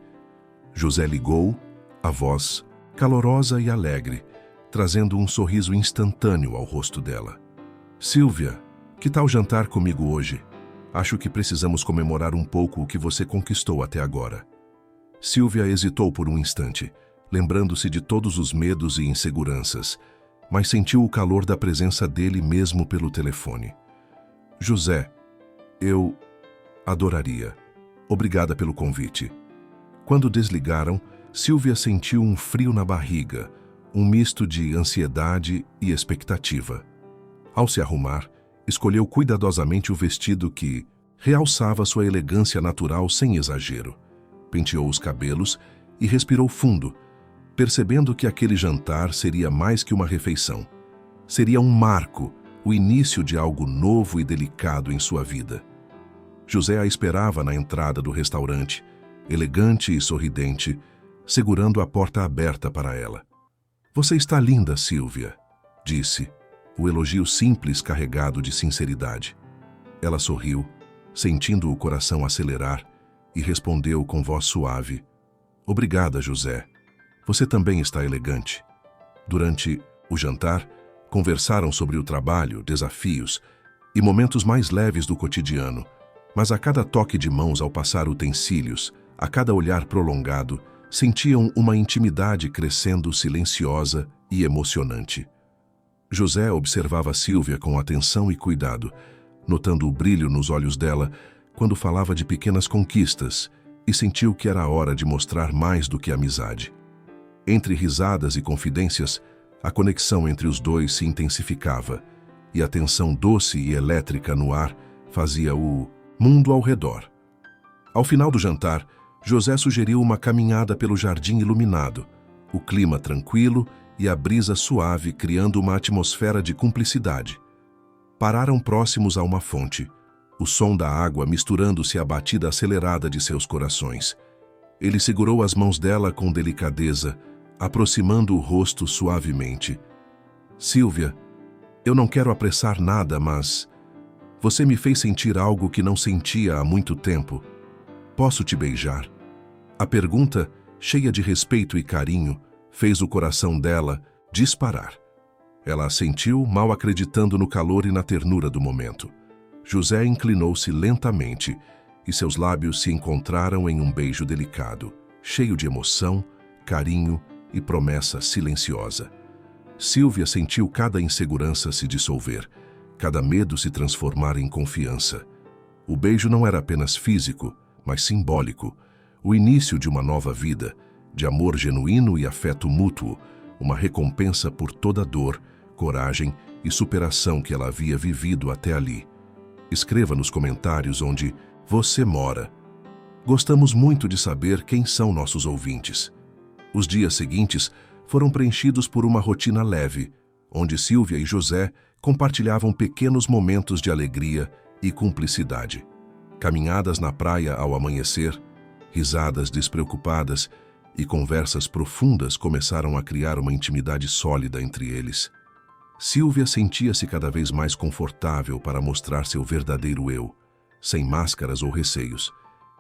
José ligou, a voz calorosa e alegre, trazendo um sorriso instantâneo ao rosto dela. Silvia, que tal jantar comigo hoje? Acho que precisamos comemorar um pouco o que você conquistou até agora. Silvia hesitou por um instante, lembrando-se de todos os medos e inseguranças, mas sentiu o calor da presença dele mesmo pelo telefone. José, eu adoraria. Obrigada pelo convite. Quando desligaram, Silvia sentiu um frio na barriga, um misto de ansiedade e expectativa. Ao se arrumar, escolheu cuidadosamente o vestido que realçava sua elegância natural sem exagero. Penteou os cabelos e respirou fundo, percebendo que aquele jantar seria mais que uma refeição. Seria um marco, o início de algo novo e delicado em sua vida. José a esperava na entrada do restaurante, elegante e sorridente, segurando a porta aberta para ela. Você está linda, Silvia, disse, o elogio simples carregado de sinceridade. Ela sorriu, sentindo o coração acelerar, e respondeu com voz suave: Obrigada, José. Você também está elegante. Durante o jantar, conversaram sobre o trabalho, desafios e momentos mais leves do cotidiano, mas a cada toque de mãos ao passar utensílios, a cada olhar prolongado, sentiam uma intimidade crescendo silenciosa e emocionante. José observava Silvia com atenção e cuidado, notando o brilho nos olhos dela quando falava de pequenas conquistas, e sentiu que era hora de mostrar mais do que amizade. Entre risadas e confidências, a conexão entre os dois se intensificava, e a tensão doce e elétrica no ar fazia o mundo ao redor. Ao final do jantar, José sugeriu uma caminhada pelo jardim iluminado, o clima tranquilo e a brisa suave criando uma atmosfera de cumplicidade. Pararam próximos a uma fonte, o som da água misturando-se à batida acelerada de seus corações. Ele segurou as mãos dela com delicadeza, aproximando o rosto suavemente. Silvia, eu não quero apressar nada, mas você me fez sentir algo que não sentia há muito tempo. Posso te beijar? A pergunta, cheia de respeito e carinho, fez o coração dela disparar. Ela assentiu, mal acreditando no calor e na ternura do momento. José inclinou-se lentamente e seus lábios se encontraram em um beijo delicado, cheio de emoção, carinho e promessa silenciosa. Silvia sentiu cada insegurança se dissolver, cada medo se transformar em confiança. O beijo não era apenas físico, mas simbólico, o início de uma nova vida, de amor genuíno e afeto mútuo, uma recompensa por toda a dor, coragem e superação que ela havia vivido até ali. Escreva nos comentários onde você mora. Gostamos muito de saber quem são nossos ouvintes. Os dias seguintes foram preenchidos por uma rotina leve, onde Silvia e José compartilhavam pequenos momentos de alegria e cumplicidade. Caminhadas na praia ao amanhecer, risadas despreocupadas e conversas profundas começaram a criar uma intimidade sólida entre eles. Silvia sentia-se cada vez mais confortável para mostrar seu verdadeiro eu, sem máscaras ou receios,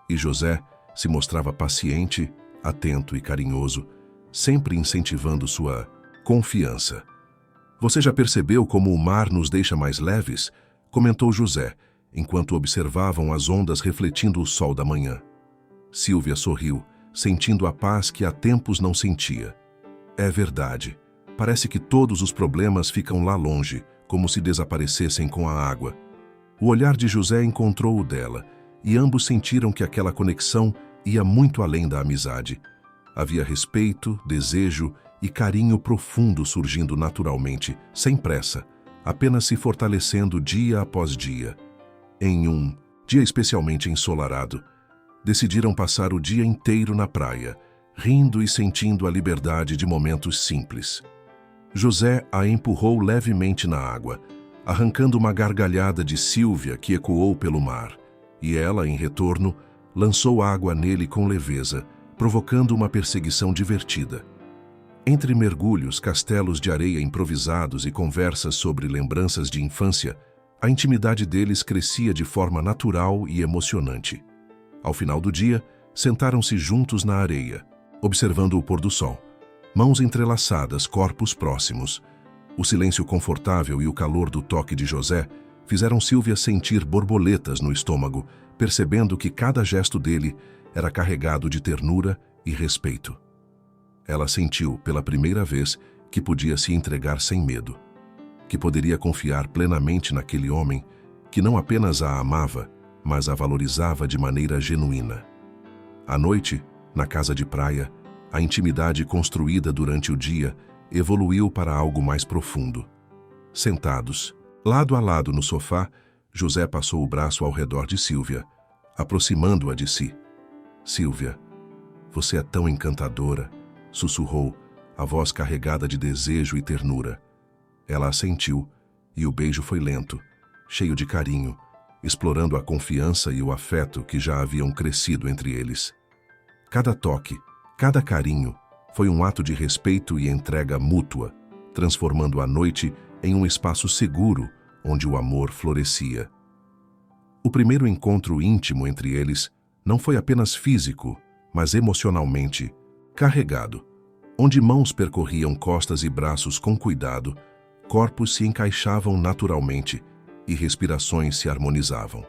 e José se mostrava paciente, atento e carinhoso, sempre incentivando sua confiança. Você já percebeu como o mar nos deixa mais leves? Comentou José, enquanto observavam as ondas refletindo o sol da manhã. Silvia sorriu, sentindo a paz que há tempos não sentia. É verdade. Parece que todos os problemas ficam lá longe, como se desaparecessem com a água. O olhar de José encontrou o dela, e ambos sentiram que aquela conexão ia muito além da amizade. Havia respeito, desejo e carinho profundo surgindo naturalmente, sem pressa, apenas se fortalecendo dia após dia. Em um dia especialmente ensolarado, decidiram passar o dia inteiro na praia, rindo e sentindo a liberdade de momentos simples. José a empurrou levemente na água, arrancando uma gargalhada de Sílvia que ecoou pelo mar, e ela, em retorno, lançou água nele com leveza, provocando uma perseguição divertida. Entre mergulhos, castelos de areia improvisados e conversas sobre lembranças de infância, a intimidade deles crescia de forma natural e emocionante. Ao final do dia, sentaram-se juntos na areia, observando o pôr do sol. Mãos entrelaçadas, corpos próximos. O silêncio confortável e o calor do toque de José fizeram Sílvia sentir borboletas no estômago, percebendo que cada gesto dele era carregado de ternura e respeito. Ela sentiu, pela primeira vez, que podia se entregar sem medo, que poderia confiar plenamente naquele homem que não apenas a amava, mas a valorizava de maneira genuína. À noite, na casa de praia, a intimidade construída durante o dia evoluiu para algo mais profundo. Sentados, lado a lado no sofá, José passou o braço ao redor de Sílvia, aproximando-a de si. Sílvia, você é tão encantadora, sussurrou, a voz carregada de desejo e ternura. Ela assentiu, e o beijo foi lento, cheio de carinho, explorando a confiança e o afeto que já haviam crescido entre eles. Cada toque, cada carinho, foi um ato de respeito e entrega mútua, transformando a noite em um espaço seguro onde o amor florescia. O primeiro encontro íntimo entre eles não foi apenas físico, mas emocionalmente carregado, onde mãos percorriam costas e braços com cuidado, corpos se encaixavam naturalmente e respirações se harmonizavam.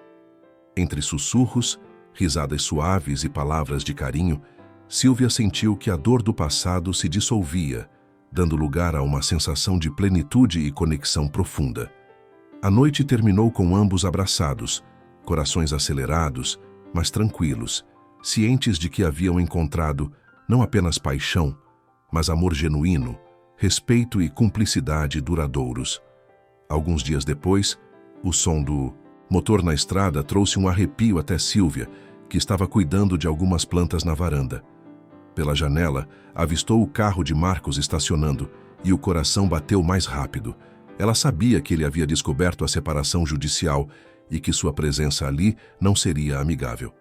Entre sussurros, risadas suaves e palavras de carinho, Sílvia sentiu que a dor do passado se dissolvia, dando lugar a uma sensação de plenitude e conexão profunda. A noite terminou com ambos abraçados, corações acelerados, mas tranquilos, cientes de que haviam encontrado não apenas paixão, mas amor genuíno, respeito e cumplicidade duradouros. Alguns dias depois, o som do motor na estrada trouxe um arrepio até Sílvia, que estava cuidando de algumas plantas na varanda. Pela janela, avistou o carro de Marcos estacionando e o coração bateu mais rápido. Ela sabia que ele havia descoberto a separação judicial e que sua presença ali não seria amigável.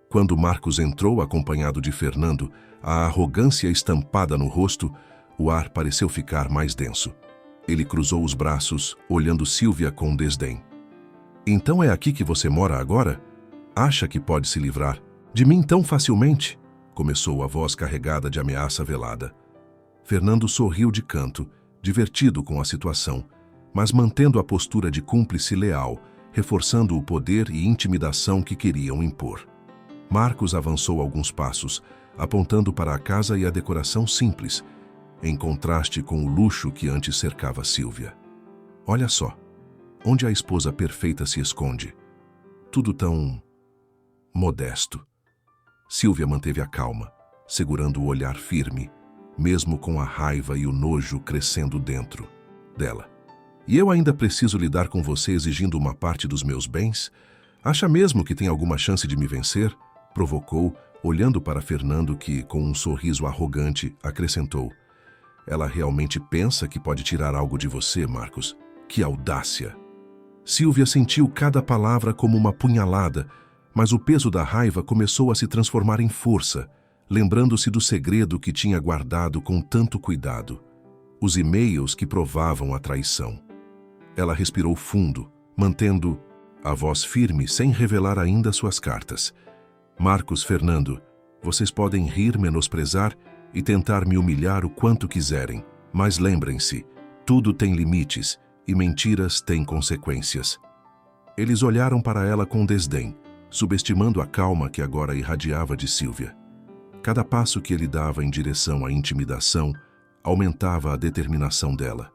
Quando Marcos entrou acompanhado de Fernando, a arrogância estampada no rosto, o ar pareceu ficar mais denso. Ele cruzou os braços, olhando Sílvia com desdém. Então é aqui que você mora agora? Acha que pode se livrar de mim tão facilmente? Começou a voz carregada de ameaça velada. Fernando sorriu de canto, divertido com a situação, mas mantendo a postura de cúmplice leal, reforçando o poder e intimidação que queriam impor. Marcos avançou alguns passos, apontando para a casa e a decoração simples, em contraste com o luxo que antes cercava Sílvia. Olha só, onde a esposa perfeita se esconde. Tudo tão modesto. Sílvia manteve a calma, segurando o olhar firme, mesmo com a raiva e o nojo crescendo dentro dela. E eu ainda preciso lidar com você exigindo uma parte dos meus bens? Acha mesmo que tem alguma chance de me vencer? Provocou, olhando para Fernando que, com um sorriso arrogante, acrescentou. Ela realmente pensa que pode tirar algo de você, Marcos? Que audácia! Sílvia sentiu cada palavra como uma punhalada, mas o peso da raiva começou a se transformar em força, lembrando-se do segredo que tinha guardado com tanto cuidado. Os e-mails que provavam a traição. Ela respirou fundo, mantendo a voz firme sem revelar ainda suas cartas. Marcos, Fernando, vocês podem rir, menosprezar e tentar me humilhar o quanto quiserem, mas lembrem-se, tudo tem limites e mentiras têm consequências. Eles olharam para ela com desdém, subestimando a calma que agora irradiava de Sílvia. Cada passo que ele dava em direção à intimidação aumentava a determinação dela.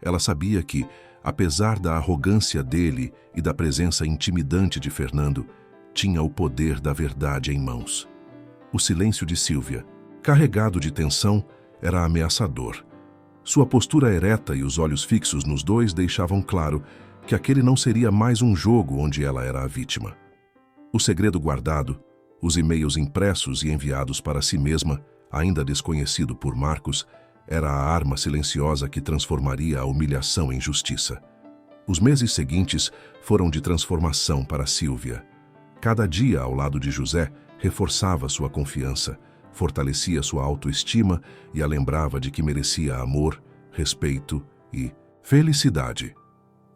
Ela sabia que, apesar da arrogância dele e da presença intimidante de Fernando, tinha o poder da verdade em mãos. O silêncio de Sílvia, carregado de tensão, era ameaçador. Sua postura ereta e os olhos fixos nos dois deixavam claro que aquele não seria mais um jogo onde ela era a vítima. O segredo guardado, os e-mails impressos e enviados para si mesma, ainda desconhecido por Marcos, era a arma silenciosa que transformaria a humilhação em justiça. Os meses seguintes foram de transformação para Sílvia. Cada dia ao lado de José reforçava sua confiança, fortalecia sua autoestima e a lembrava de que merecia amor, respeito e felicidade.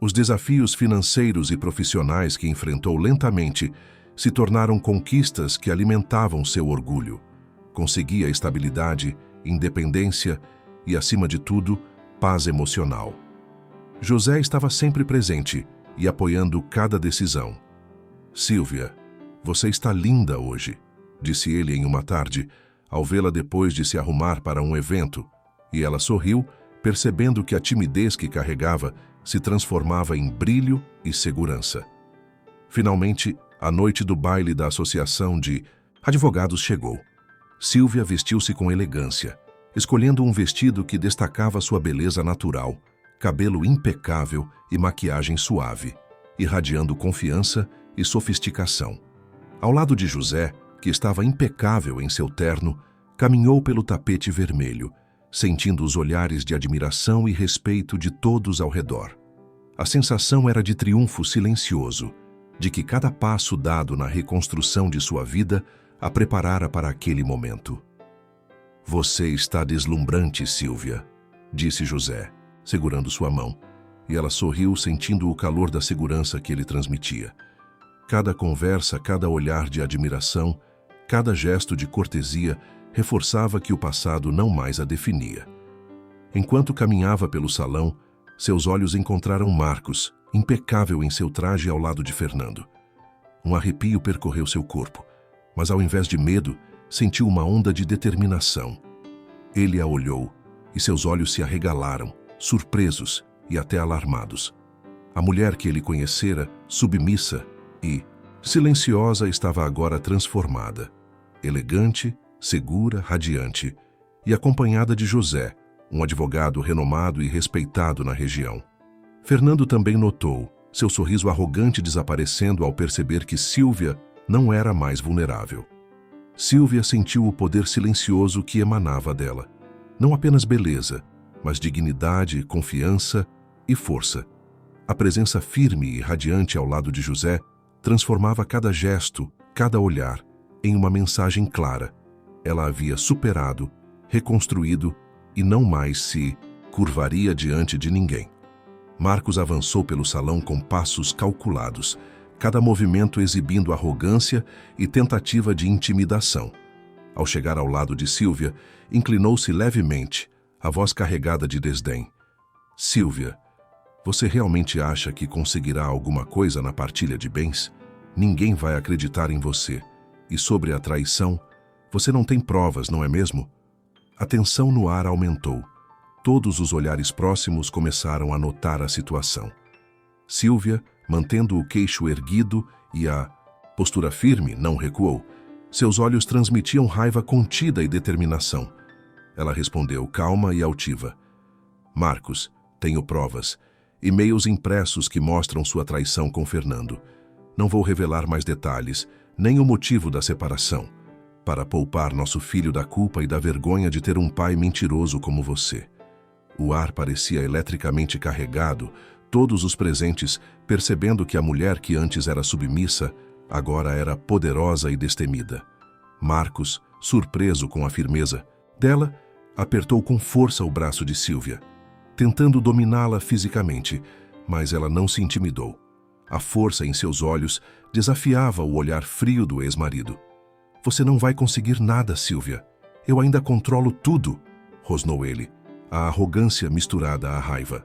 Os desafios financeiros e profissionais que enfrentou lentamente se tornaram conquistas que alimentavam seu orgulho. Conseguia estabilidade, independência e, acima de tudo, paz emocional. José estava sempre presente e apoiando cada decisão. "Sílvia, você está linda hoje", disse ele em uma tarde, ao vê-la depois de se arrumar para um evento, e ela sorriu, percebendo que a timidez que carregava se transformava em brilho e segurança. Finalmente, a noite do baile da Associação de Advogados chegou. Sílvia vestiu-se com elegância, escolhendo um vestido que destacava sua beleza natural, cabelo impecável e maquiagem suave, irradiando confiança e sofisticação. Ao lado de José, que estava impecável em seu terno, caminhou pelo tapete vermelho, sentindo os olhares de admiração e respeito de todos ao redor. A sensação era de triunfo silencioso, de que cada passo dado na reconstrução de sua vida a preparara para aquele momento. "Você está deslumbrante, Sílvia", disse José, segurando sua mão, e ela sorriu, sentindo o calor da segurança que ele transmitia. Cada conversa, cada olhar de admiração, cada gesto de cortesia reforçava que o passado não mais a definia. Enquanto caminhava pelo salão, seus olhos encontraram Marcos, impecável em seu traje ao lado de Fernando. Um arrepio percorreu seu corpo, mas ao invés de medo, sentiu uma onda de determinação. Ele a olhou e seus olhos se arregalaram, surpresos e até alarmados. A mulher que ele conhecera, submissa e silenciosa, estava agora transformada, elegante, segura, radiante, e acompanhada de José, um advogado renomado e respeitado na região. Fernando também notou, seu sorriso arrogante desaparecendo ao perceber que Sílvia não era mais vulnerável. Sílvia sentiu o poder silencioso que emanava dela. Não apenas beleza, mas dignidade, confiança e força. A presença firme e radiante ao lado de José transformava cada gesto, cada olhar, em uma mensagem clara. Ela havia superado, reconstruído e não mais se curvaria diante de ninguém. Marcos avançou pelo salão com passos calculados, cada movimento exibindo arrogância e tentativa de intimidação. Ao chegar ao lado de Sílvia, inclinou-se levemente, a voz carregada de desdém. "Sílvia, você realmente acha que conseguirá alguma coisa na partilha de bens? Ninguém vai acreditar em você. E sobre a traição, você não tem provas, não é mesmo?" A tensão no ar aumentou. Todos os olhares próximos começaram a notar a situação. Sílvia, mantendo o queixo erguido e a postura firme, não recuou. Seus olhos transmitiam raiva contida e determinação. Ela respondeu calma e altiva. "Marcos, tenho provas. E-mails impressos que mostram sua traição com Fernando. Não vou revelar mais detalhes, nem o motivo da separação, para poupar nosso filho da culpa e da vergonha de ter um pai mentiroso como você." O ar parecia eletricamente carregado, todos os presentes percebendo que a mulher que antes era submissa, agora era poderosa e destemida. Marcos, surpreso com a firmeza dela, apertou com força o braço de Sílvia, tentando dominá-la fisicamente, mas ela não se intimidou. A força em seus olhos desafiava o olhar frio do ex-marido. "Você não vai conseguir nada, Sílvia. Eu ainda controlo tudo", rosnou ele, a arrogância misturada à raiva.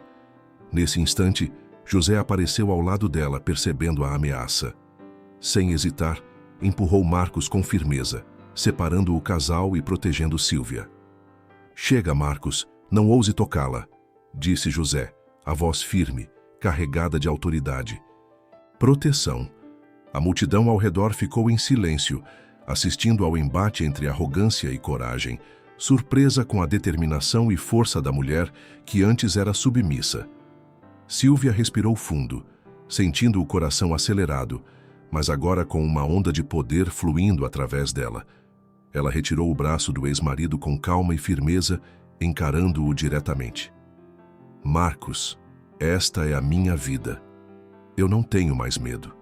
Nesse instante, José apareceu ao lado dela, percebendo a ameaça. Sem hesitar, empurrou Marcos com firmeza, separando o casal e protegendo Sílvia. "Chega, Marcos, não ouse tocá-la", disse José, a voz firme, carregada de autoridade. Proteção. A multidão ao redor ficou em silêncio, assistindo ao embate entre arrogância e coragem, surpresa com a determinação e força da mulher que antes era submissa. Sílvia respirou fundo, sentindo o coração acelerado, mas agora com uma onda de poder fluindo através dela. Ela retirou o braço do ex-marido com calma e firmeza, encarando-o diretamente. Marcos, esta é a minha vida. Eu não tenho mais medo.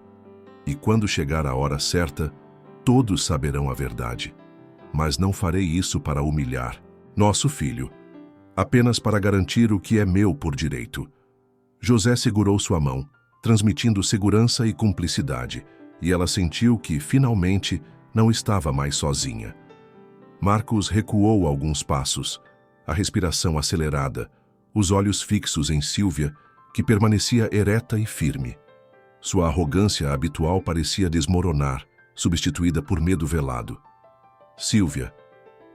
E quando chegar a hora certa, todos saberão a verdade. Mas não farei isso para humilhar nosso filho, apenas para garantir o que é meu por direito. José segurou sua mão, transmitindo segurança e cumplicidade, e ela sentiu que, finalmente, não estava mais sozinha. Marcos recuou alguns passos, a respiração acelerada, os olhos fixos em Sílvia, que permanecia ereta e firme. Sua arrogância habitual parecia desmoronar, substituída por medo velado. Sílvia,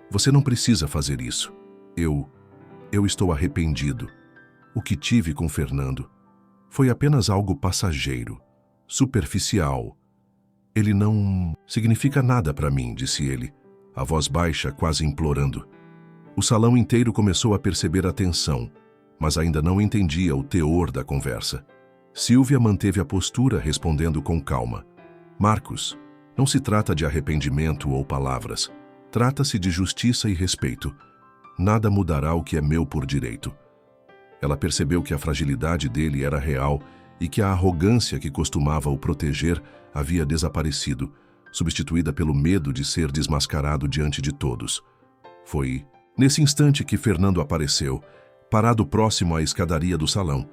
você não precisa fazer isso. Eu estou arrependido. O que tive com Fernando foi apenas algo passageiro, superficial. Ele não significa nada para mim, disse ele, a voz baixa, quase implorando. O salão inteiro começou a perceber a tensão, mas ainda não entendia o teor da conversa. Sílvia manteve a postura, respondendo com calma. Marcos, não se trata de arrependimento ou palavras. Trata-se de justiça e respeito. Nada mudará o que é meu por direito. Ela percebeu que a fragilidade dele era real e que a arrogância que costumava o proteger havia desaparecido, substituída pelo medo de ser desmascarado diante de todos. Foi nesse instante que Fernando apareceu, parado próximo à escadaria do salão,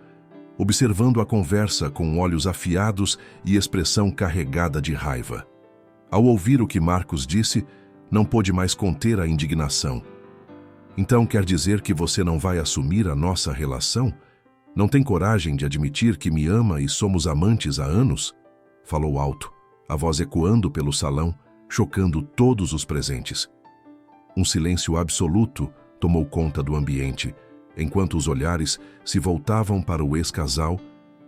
observando a conversa com olhos afiados e expressão carregada de raiva. Ao ouvir o que Marcos disse, não pôde mais conter a indignação. Então quer dizer que você não vai assumir a nossa relação? Não tem coragem de admitir que me ama e somos amantes há anos? Falou alto, a voz ecoando pelo salão, chocando todos os presentes. Um silêncio absoluto tomou conta do ambiente, enquanto os olhares se voltavam para o ex-casal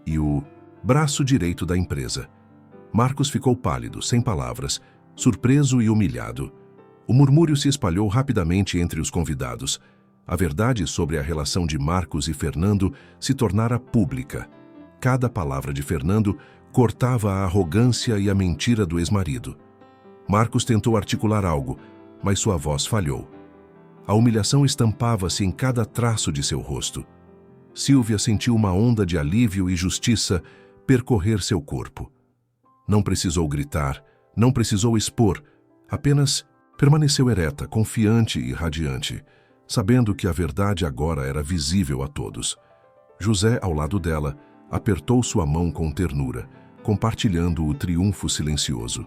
e o braço direito da empresa. Marcos ficou pálido, sem palavras, surpreso e humilhado. O murmúrio se espalhou rapidamente entre os convidados. A verdade sobre a relação de Marcos e Fernando se tornara pública. Cada palavra de Fernando cortava a arrogância e a mentira do ex-marido. Marcos tentou articular algo, mas sua voz falhou. A humilhação estampava-se em cada traço de seu rosto. Sílvia sentiu uma onda de alívio e justiça percorrer seu corpo. Não precisou gritar, não precisou expor, apenas permaneceu ereta, confiante e radiante, sabendo que a verdade agora era visível a todos. José, ao lado dela, apertou sua mão com ternura, compartilhando o triunfo silencioso.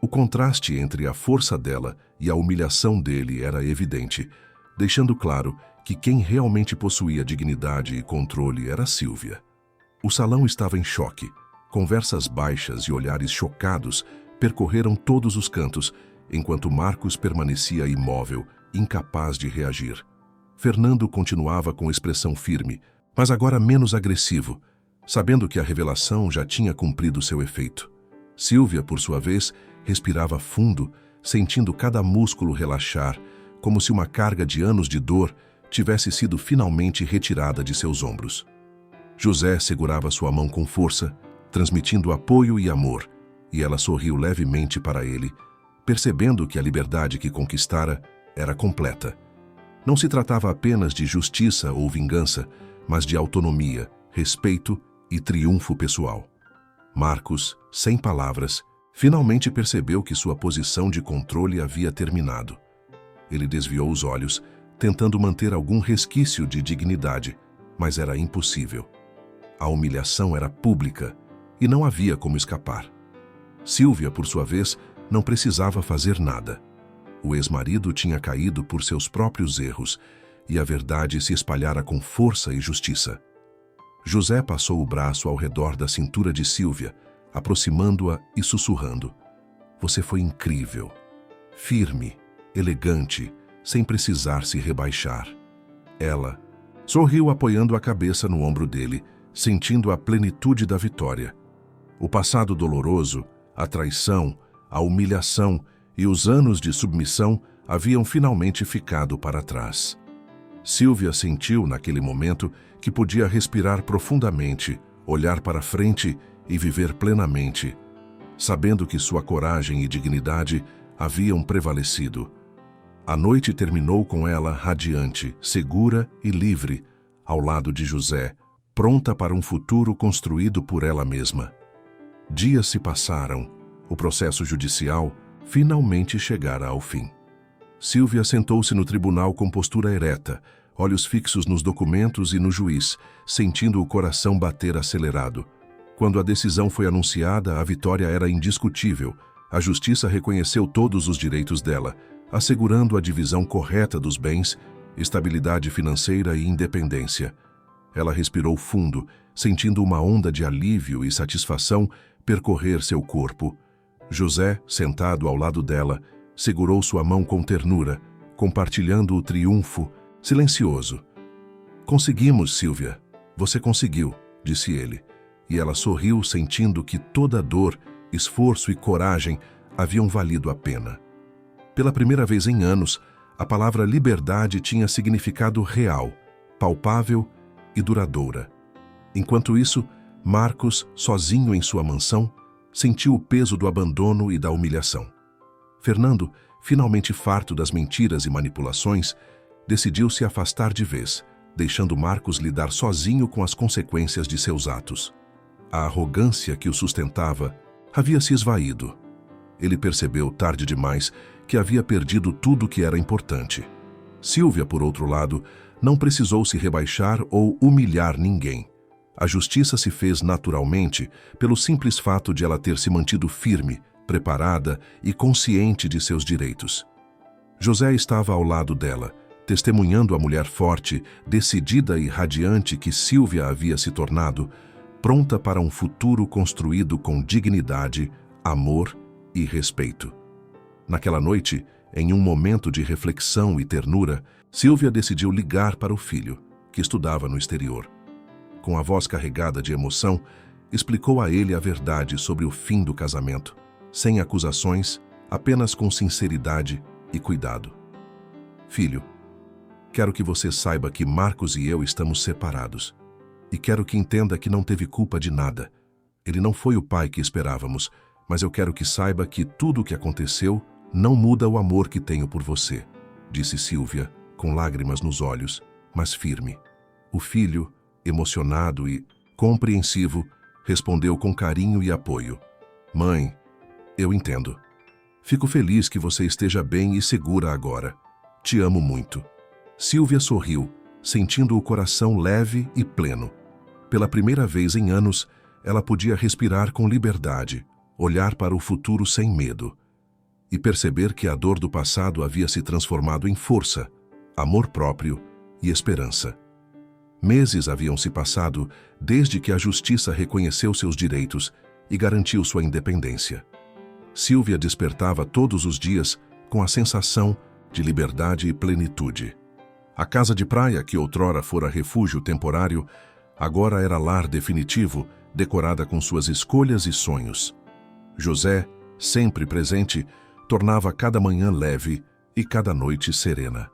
O contraste entre a força dela e a humilhação dele era evidente, deixando claro que quem realmente possuía dignidade e controle era Sílvia. O salão estava em choque. Conversas baixas e olhares chocados percorreram todos os cantos, enquanto Marcos permanecia imóvel, incapaz de reagir. Fernando continuava com expressão firme, mas agora menos agressivo, sabendo que a revelação já tinha cumprido seu efeito. Sílvia, por sua vez, respirava fundo, sentindo cada músculo relaxar, como se uma carga de anos de dor tivesse sido finalmente retirada de seus ombros. José segurava sua mão com força, transmitindo apoio e amor, e ela sorriu levemente para ele, percebendo que a liberdade que conquistara era completa. Não se tratava apenas de justiça ou vingança, mas de autonomia, respeito e triunfo pessoal. Marcos, sem palavras, finalmente percebeu que sua posição de controle havia terminado. Ele desviou os olhos, tentando manter algum resquício de dignidade, mas era impossível. A humilhação era pública e não havia como escapar. Sílvia, por sua vez, não precisava fazer nada. O ex-marido tinha caído por seus próprios erros e a verdade se espalhara com força e justiça. José passou o braço ao redor da cintura de Sílvia, aproximando-a e sussurrando. Você foi incrível, firme, elegante, sem precisar se rebaixar. Ela sorriu apoiando a cabeça no ombro dele, sentindo a plenitude da vitória. O passado doloroso, a traição, a humilhação e os anos de submissão haviam finalmente ficado para trás. Sílvia sentiu naquele momento que podia respirar profundamente, olhar para frente e viver plenamente, sabendo que sua coragem e dignidade haviam prevalecido. A noite terminou com ela radiante, segura e livre, ao lado de José, pronta para um futuro construído por ela mesma. Dias se passaram. O processo judicial finalmente chegara ao fim. Sílvia sentou-se no tribunal com postura ereta, olhos fixos nos documentos e no juiz, sentindo o coração bater acelerado. Quando a decisão foi anunciada, a vitória era indiscutível. A justiça reconheceu todos os direitos dela, assegurando a divisão correta dos bens, estabilidade financeira e independência. Ela respirou fundo, sentindo uma onda de alívio e satisfação percorrer seu corpo. José, sentado ao lado dela, segurou sua mão com ternura, compartilhando o triunfo, silencioso. "Conseguimos, Sílvia. Você conseguiu", disse ele. E ela sorriu, sentindo que toda dor, esforço e coragem haviam valido a pena. Pela primeira vez em anos, a palavra liberdade tinha significado real, palpável e duradoura. Enquanto isso, Marcos, sozinho em sua mansão, sentiu o peso do abandono e da humilhação. Fernando, finalmente farto das mentiras e manipulações, decidiu se afastar de vez, deixando Marcos lidar sozinho com as consequências de seus atos. A arrogância que o sustentava havia se esvaído. Ele percebeu tarde demais que havia perdido tudo o que era importante. Sílvia, por outro lado, não precisou se rebaixar ou humilhar ninguém. A justiça se fez naturalmente pelo simples fato de ela ter se mantido firme, preparada e consciente de seus direitos. José estava ao lado dela, testemunhando a mulher forte, decidida e radiante que Sílvia havia se tornado, pronta para um futuro construído com dignidade, amor e respeito. Naquela noite, em um momento de reflexão e ternura, Sílvia decidiu ligar para o filho, que estudava no exterior. Com a voz carregada de emoção, explicou a ele a verdade sobre o fim do casamento, sem acusações, apenas com sinceridade e cuidado. "Filho, quero que você saiba que Marcos e eu estamos separados. E quero que entenda que não teve culpa de nada. Ele não foi o pai que esperávamos, mas eu quero que saiba que tudo o que aconteceu não muda o amor que tenho por você", disse Sílvia, com lágrimas nos olhos, mas firme. O filho, emocionado e compreensivo, respondeu com carinho e apoio: "Mãe, eu entendo. Fico feliz que você esteja bem e segura agora. Te amo muito." Sílvia sorriu, sentindo o coração leve e pleno. Pela primeira vez em anos, ela podia respirar com liberdade, olhar para o futuro sem medo e perceber que a dor do passado havia se transformado em força, amor próprio e esperança. Meses haviam se passado desde que a justiça reconheceu seus direitos e garantiu sua independência. Sílvia despertava todos os dias com a sensação de liberdade e plenitude. A casa de praia, que outrora fora refúgio temporário, agora era lar definitivo, decorada com suas escolhas e sonhos. José, sempre presente, tornava cada manhã leve e cada noite serena.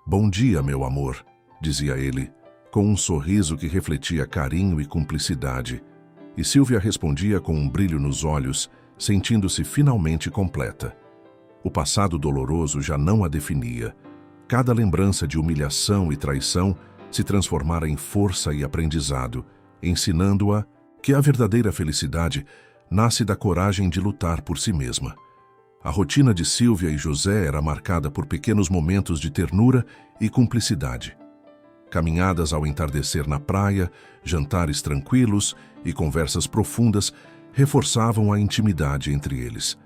"Bom dia, meu amor", dizia ele, com um sorriso que refletia carinho e cumplicidade, e Sílvia respondia com um brilho nos olhos, sentindo-se finalmente completa. O passado doloroso já não a definia. Cada lembrança de humilhação e traição se transformara em força e aprendizado, ensinando-a que a verdadeira felicidade nasce da coragem de lutar por si mesma. A rotina de Sílvia e José era marcada por pequenos momentos de ternura e cumplicidade. Caminhadas ao entardecer na praia, jantares tranquilos e conversas profundas reforçavam a intimidade entre eles.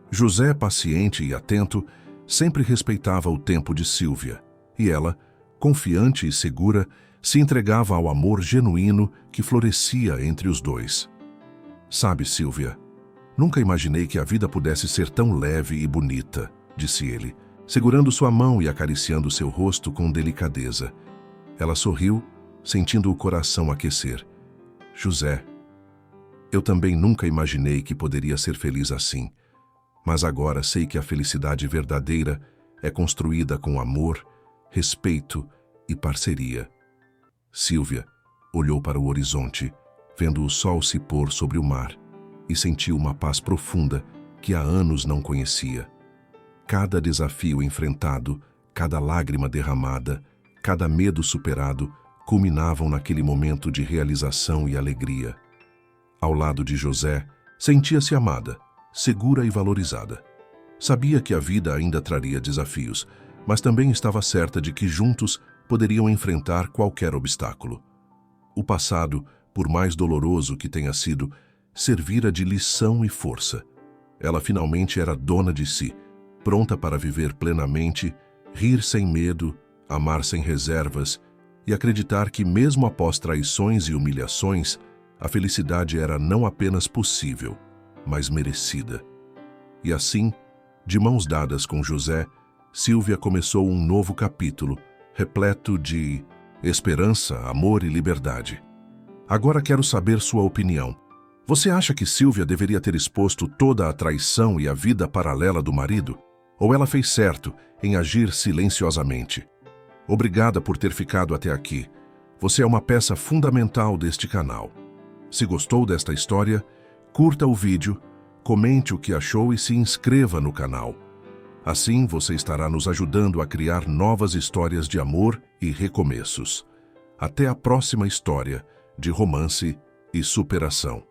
José, paciente e atento, sempre respeitava o tempo de Sílvia, e ela, confiante e segura, se entregava ao amor genuíno que florescia entre os dois. "Sabe, Sílvia, nunca imaginei que a vida pudesse ser tão leve e bonita", disse ele, segurando sua mão e acariciando seu rosto com delicadeza. Ela sorriu, sentindo o coração aquecer, José, eu também nunca imaginei que poderia ser feliz assim, mas agora sei que a felicidade verdadeira é construída com amor, respeito e parceria. Sílvia olhou para o horizonte, vendo o sol se pôr sobre o mar, e sentiu uma paz profunda que há anos não conhecia. Cada desafio enfrentado, cada lágrima derramada, cada medo superado, culminavam naquele momento de realização e alegria. Ao lado de José, sentia-se amada, segura e valorizada. Sabia que a vida ainda traria desafios, mas também estava certa de que juntos poderiam enfrentar qualquer obstáculo. O passado, por mais doloroso que tenha sido, servira de lição e força. Ela finalmente era dona de si, pronta para viver plenamente, rir sem medo, amar sem reservas e acreditar que, mesmo após traições e humilhações, a felicidade era não apenas possível, mas merecida. E assim, de mãos dadas com José, Sílvia começou um novo capítulo, repleto de esperança, amor e liberdade. Agora quero saber sua opinião. Você acha que Sílvia deveria ter exposto toda a traição e a vida paralela do marido? Ou ela fez certo em agir silenciosamente? Obrigada por ter ficado até aqui. Você é uma peça fundamental deste canal. Se gostou desta história, curta o vídeo, comente o que achou e se inscreva no canal. Assim você estará nos ajudando a criar novas histórias de amor e recomeços. Até a próxima história de romance e superação.